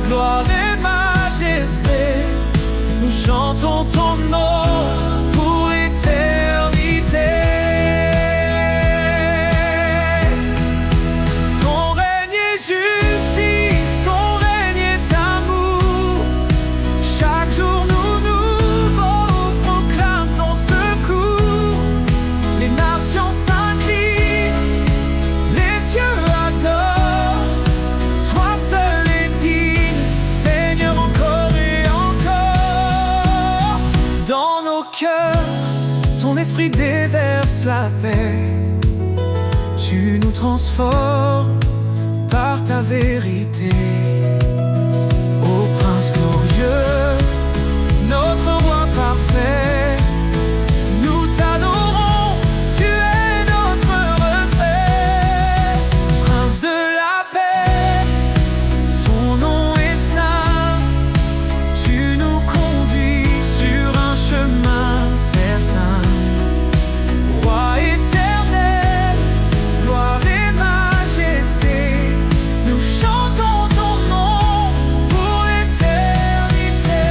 gloire et majesté, nous chantons ton nom pour l'éternité. Ton règne est justice, ton règne est amour. Chaque jour nous nouveau proclame ton secours. Les nations s'inclinent, les cieux adorent. Toi seul es digne, Seigneur, encore et encore. Dans nos cœurs, ton esprit déverse la paix. transforme par ta vérité. Ô Prince glorieux, notre roi parfait, nous t'adorons, tu es notre reflet. Prince de la paix, ton nom est saint, tu nous conduis sur un chemin certain. Roi éternel, gloire et majesté, nous chantons ton nom pour l'éternité.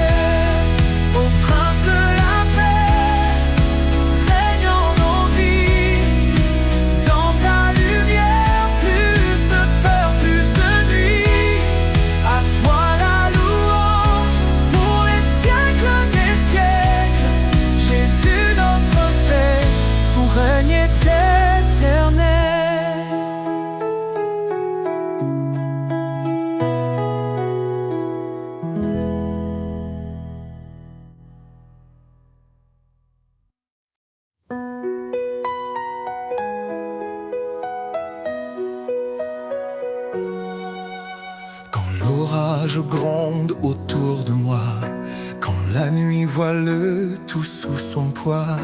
Ô Prince de la paix, règne en nos vies, dans ta lumière plus de peur, plus de nuit. À toi la louange pour les siècles des siècles. Jésus notre paix, ton règne est éternel. Quand l'orage gronde autour de moi, quand la nuit voile tout sous son poids,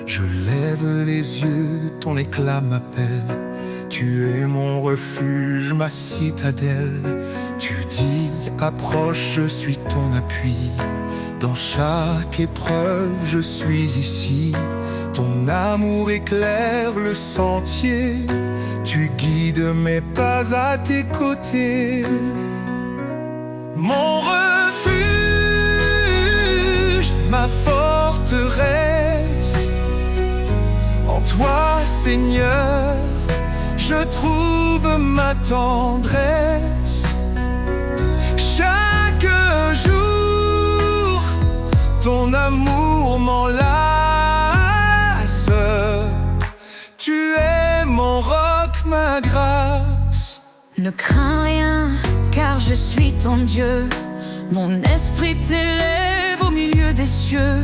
je lève les yeux, ton éclat m'appelle. Tu es mon refuge, ma citadelle. Tu dis, approche, je suis ton appui. Dans chaque épreuve, je suis ici. Ton amour éclaire le sentier. Tu guides mes pas à tes côtés. Mon refuge, ma forteresse, en toi, Seigneur, je trouve ma tendresse. Chaque jour, ton amour m'enlace. Tu es mon roc, ma grâce. Ne crains rien, car je suis ton Dieu. Mon esprit t'élève au milieu des cieux.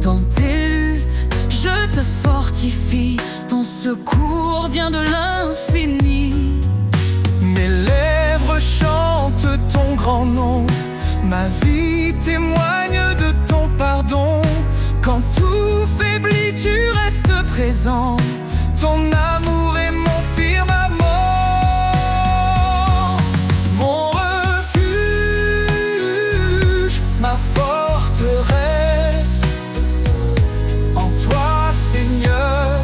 Dans tes luttes, je te fortifie. Ton secours vient de l'infini. Mes lèvres chantent ton grand nom. Ma vie témoigne de ton pardon. Quand tout faiblit, tu restes présent. Ton amour est mon firmament. Mon refuge, ma forteresse, en toi, Seigneur,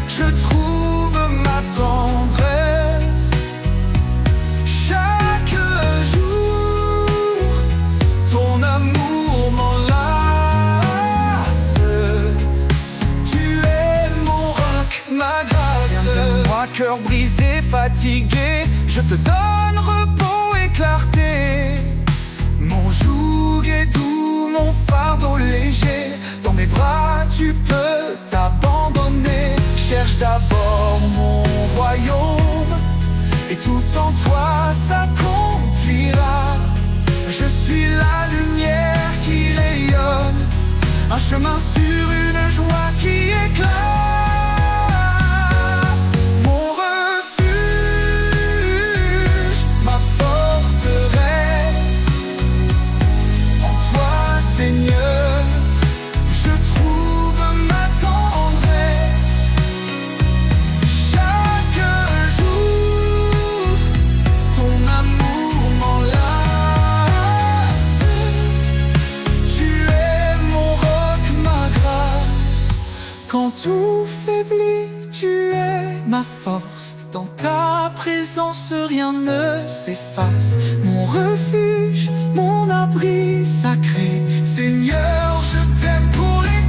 je trouve ma tendresse. Chaque jour, ton amour m'enlace. Tu es mon roc, ma grâce. Viens vers moi, cœur brisé, fatigué, je te donne repos et clarté. Mon joug est doux, mon fardeau léger. Dans mes bras, tu peux t'abandonner. Cherche d'abord mon royaume, et tout en toi s'accomplira. Je suis la lumière qui rayonne, un chemin sur une joie qui éclate. Mon refuge, ma forteresse, en toi, Seigneur, je trouve ma tendresse. Chaque jour, ton amour m'enlace. Tu es mon roc, ma grâce. Quand tout faiblit, tu es ma force. Dans ta présence, rien ne s'efface. Mon refuge, mon abri sacré. Seigneur, je t'aime pour l'éternité.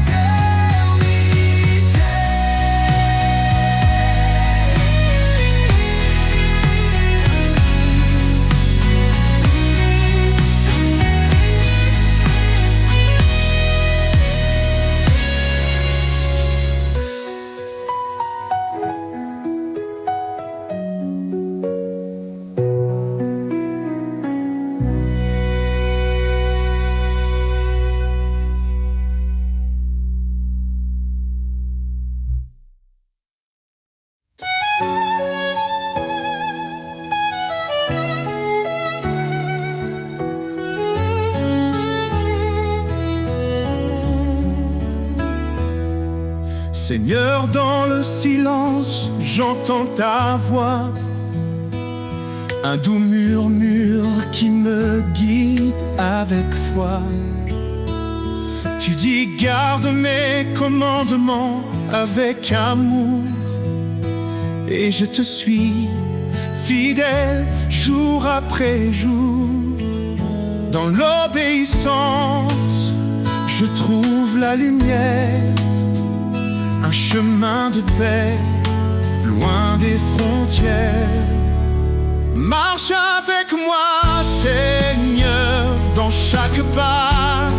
Seigneur, dans le silence, j'entends ta voix, un doux murmure qui me guide avec foi. Tu dis garde mes commandements avec amour, et je te suis fidèle jour après jour. Dans l'obéissance, je trouve la lumière, un chemin de paix, loin des frontières. Marche avec moi, Seigneur, dans chaque pas.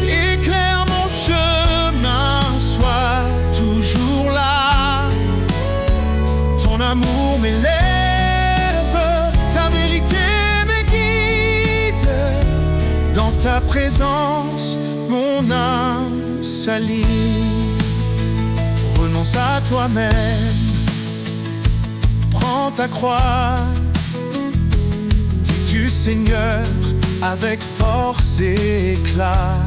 Éclaire mon chemin, sois toujours là. Ton amour m'élève, ta vérité me guide. Dans ta présence, mon âme s'aligne. Renonce à toi-même, prends ta croix. Dis-tu Seigneur avec force et éclat.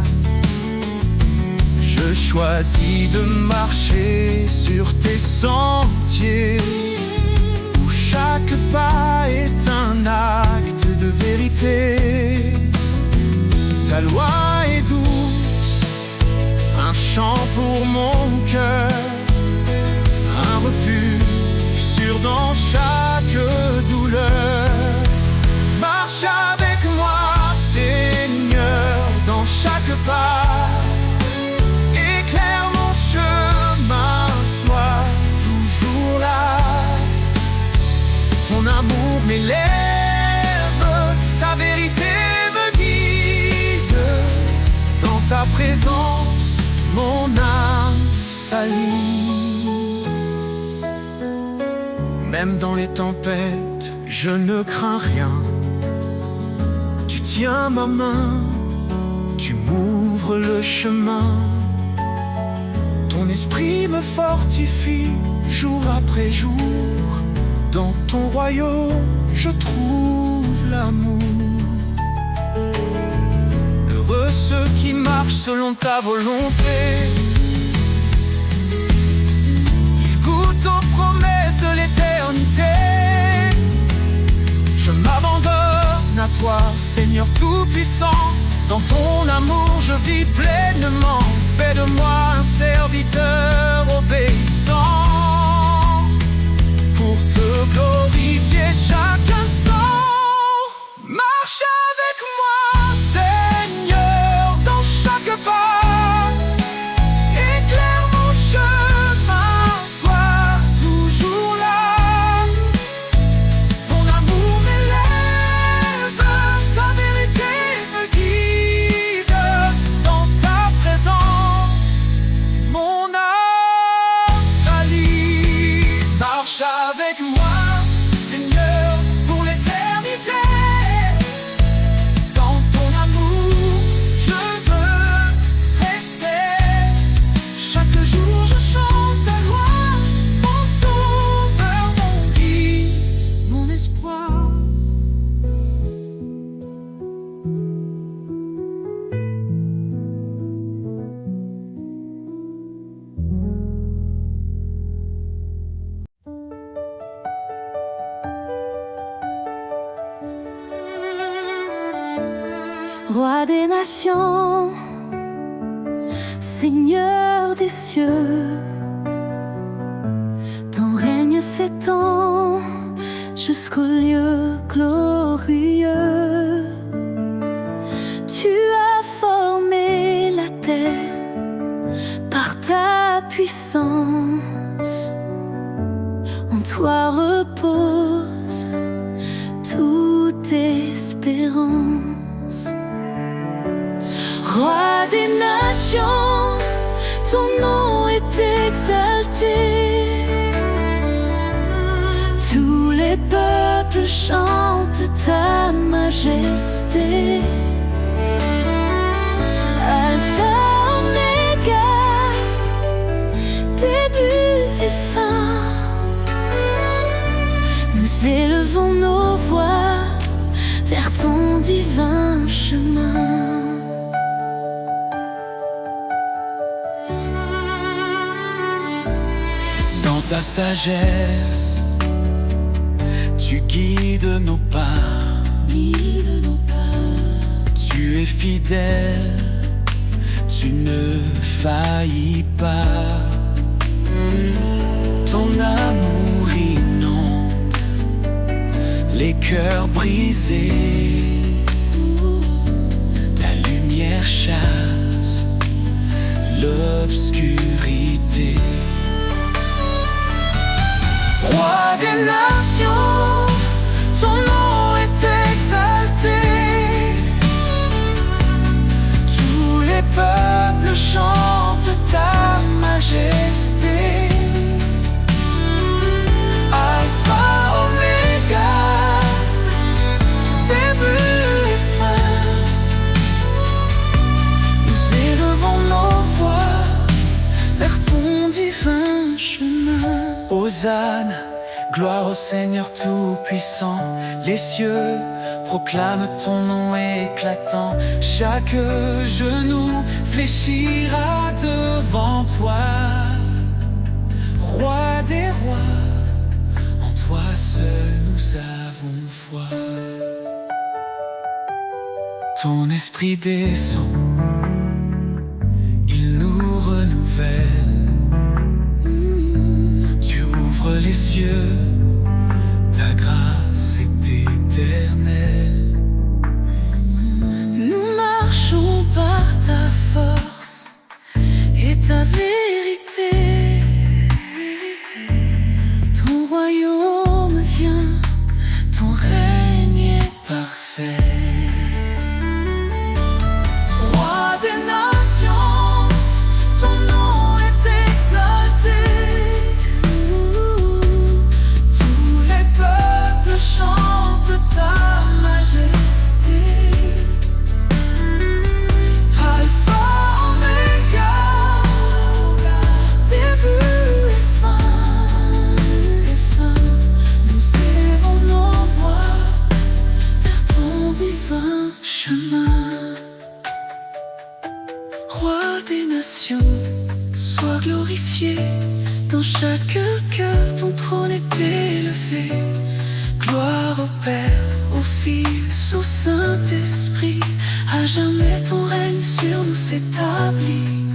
Je choisis de marcher sur tes sentiers, où chaque pas est un acte de vérité. Ta loi est douce, un chant pour mon cœur, un refuge sûr dans chaque douleur. Marche avec moi, Seigneur, dans chaque pas. Éclaire mon chemin, sois toujours là. Ton amour m'élève, ta vérité me guide. Dans ta présence, mon âme s'aligne. Même dans les tempêtes, je ne crains rien. Tu tiens ma main, tu m'ouvres le chemin. Ton esprit me fortifie jour après jour. Dans ton royaume, je trouve l'amour. Heureux ceux qui marchent selon ta volonté. Ils goûtent aux promesses de l'éternité. Je m'abandonne à toi, Seigneur Tout-Puissant. Dans ton amour, je vis pleinement. Fais de moi un serviteur obéissant, pour te glorifier chaque instant. Marche avec moi, Seigneur, dans chaque pas. Éclaire mon chemin, sois toujours là. Ton amour m'élève, ta vérité me guide. Dans ta présence, mon âme s'allie. Marche avec moi, Seigneur, pour l'éternité. Dans ton amour, je veux rester. Chaque jour, je chante ta loi, mon sauveur, mon guide, mon espoir. Roi des nations, Seigneur des cieux, ton règne s'étend jusqu'au lieu glorieux. Tu as formé la terre par ta puissance. En toi repose toute espérance. Roi des nations, ton nom est exalté. Tous les peuples chantent ta majesté. Alpha, Oméga, début et fin. Nous élevons nos voix vers ton divin chemin. ta sagesse, tu guides nos pas. Tu es fidèle, tu ne faillis pas. Ton amour inonde les cœurs brisés. Ta lumière chasse l'obscurité. Roi des nations, ton nom est exalté. Tous les peuples chantent ta majesté. Alpha, Oméga, début et fin. Nous élevons nos voix vers ton divin chemin. Hosanna, gloire au Seigneur Tout-Puissant. Les cieux proclament ton nom éclatant. Chaque genou fléchira devant toi. Roi des rois, en toi seul nous avons foi. Ton esprit descend, il nous renouvelle. Tu ouvres les cieux, ta grâce est éternelle. Nous marchons par ta force et ta vérité. Ton royaume vient, ton règne est parfait. Roi des nations, ton nom est exalté. Tous les peuples chantent ta majesté. Alpha, Oméga, début et fin. Nous élevons nos voix vers ton divin chemin. Roi des nations, sois glorifié. Dans chaque cœur, ton trône est élevé. Gloire au Père, au Fils, au Saint-Esprit. À jamais ton règne sur nous s'établit.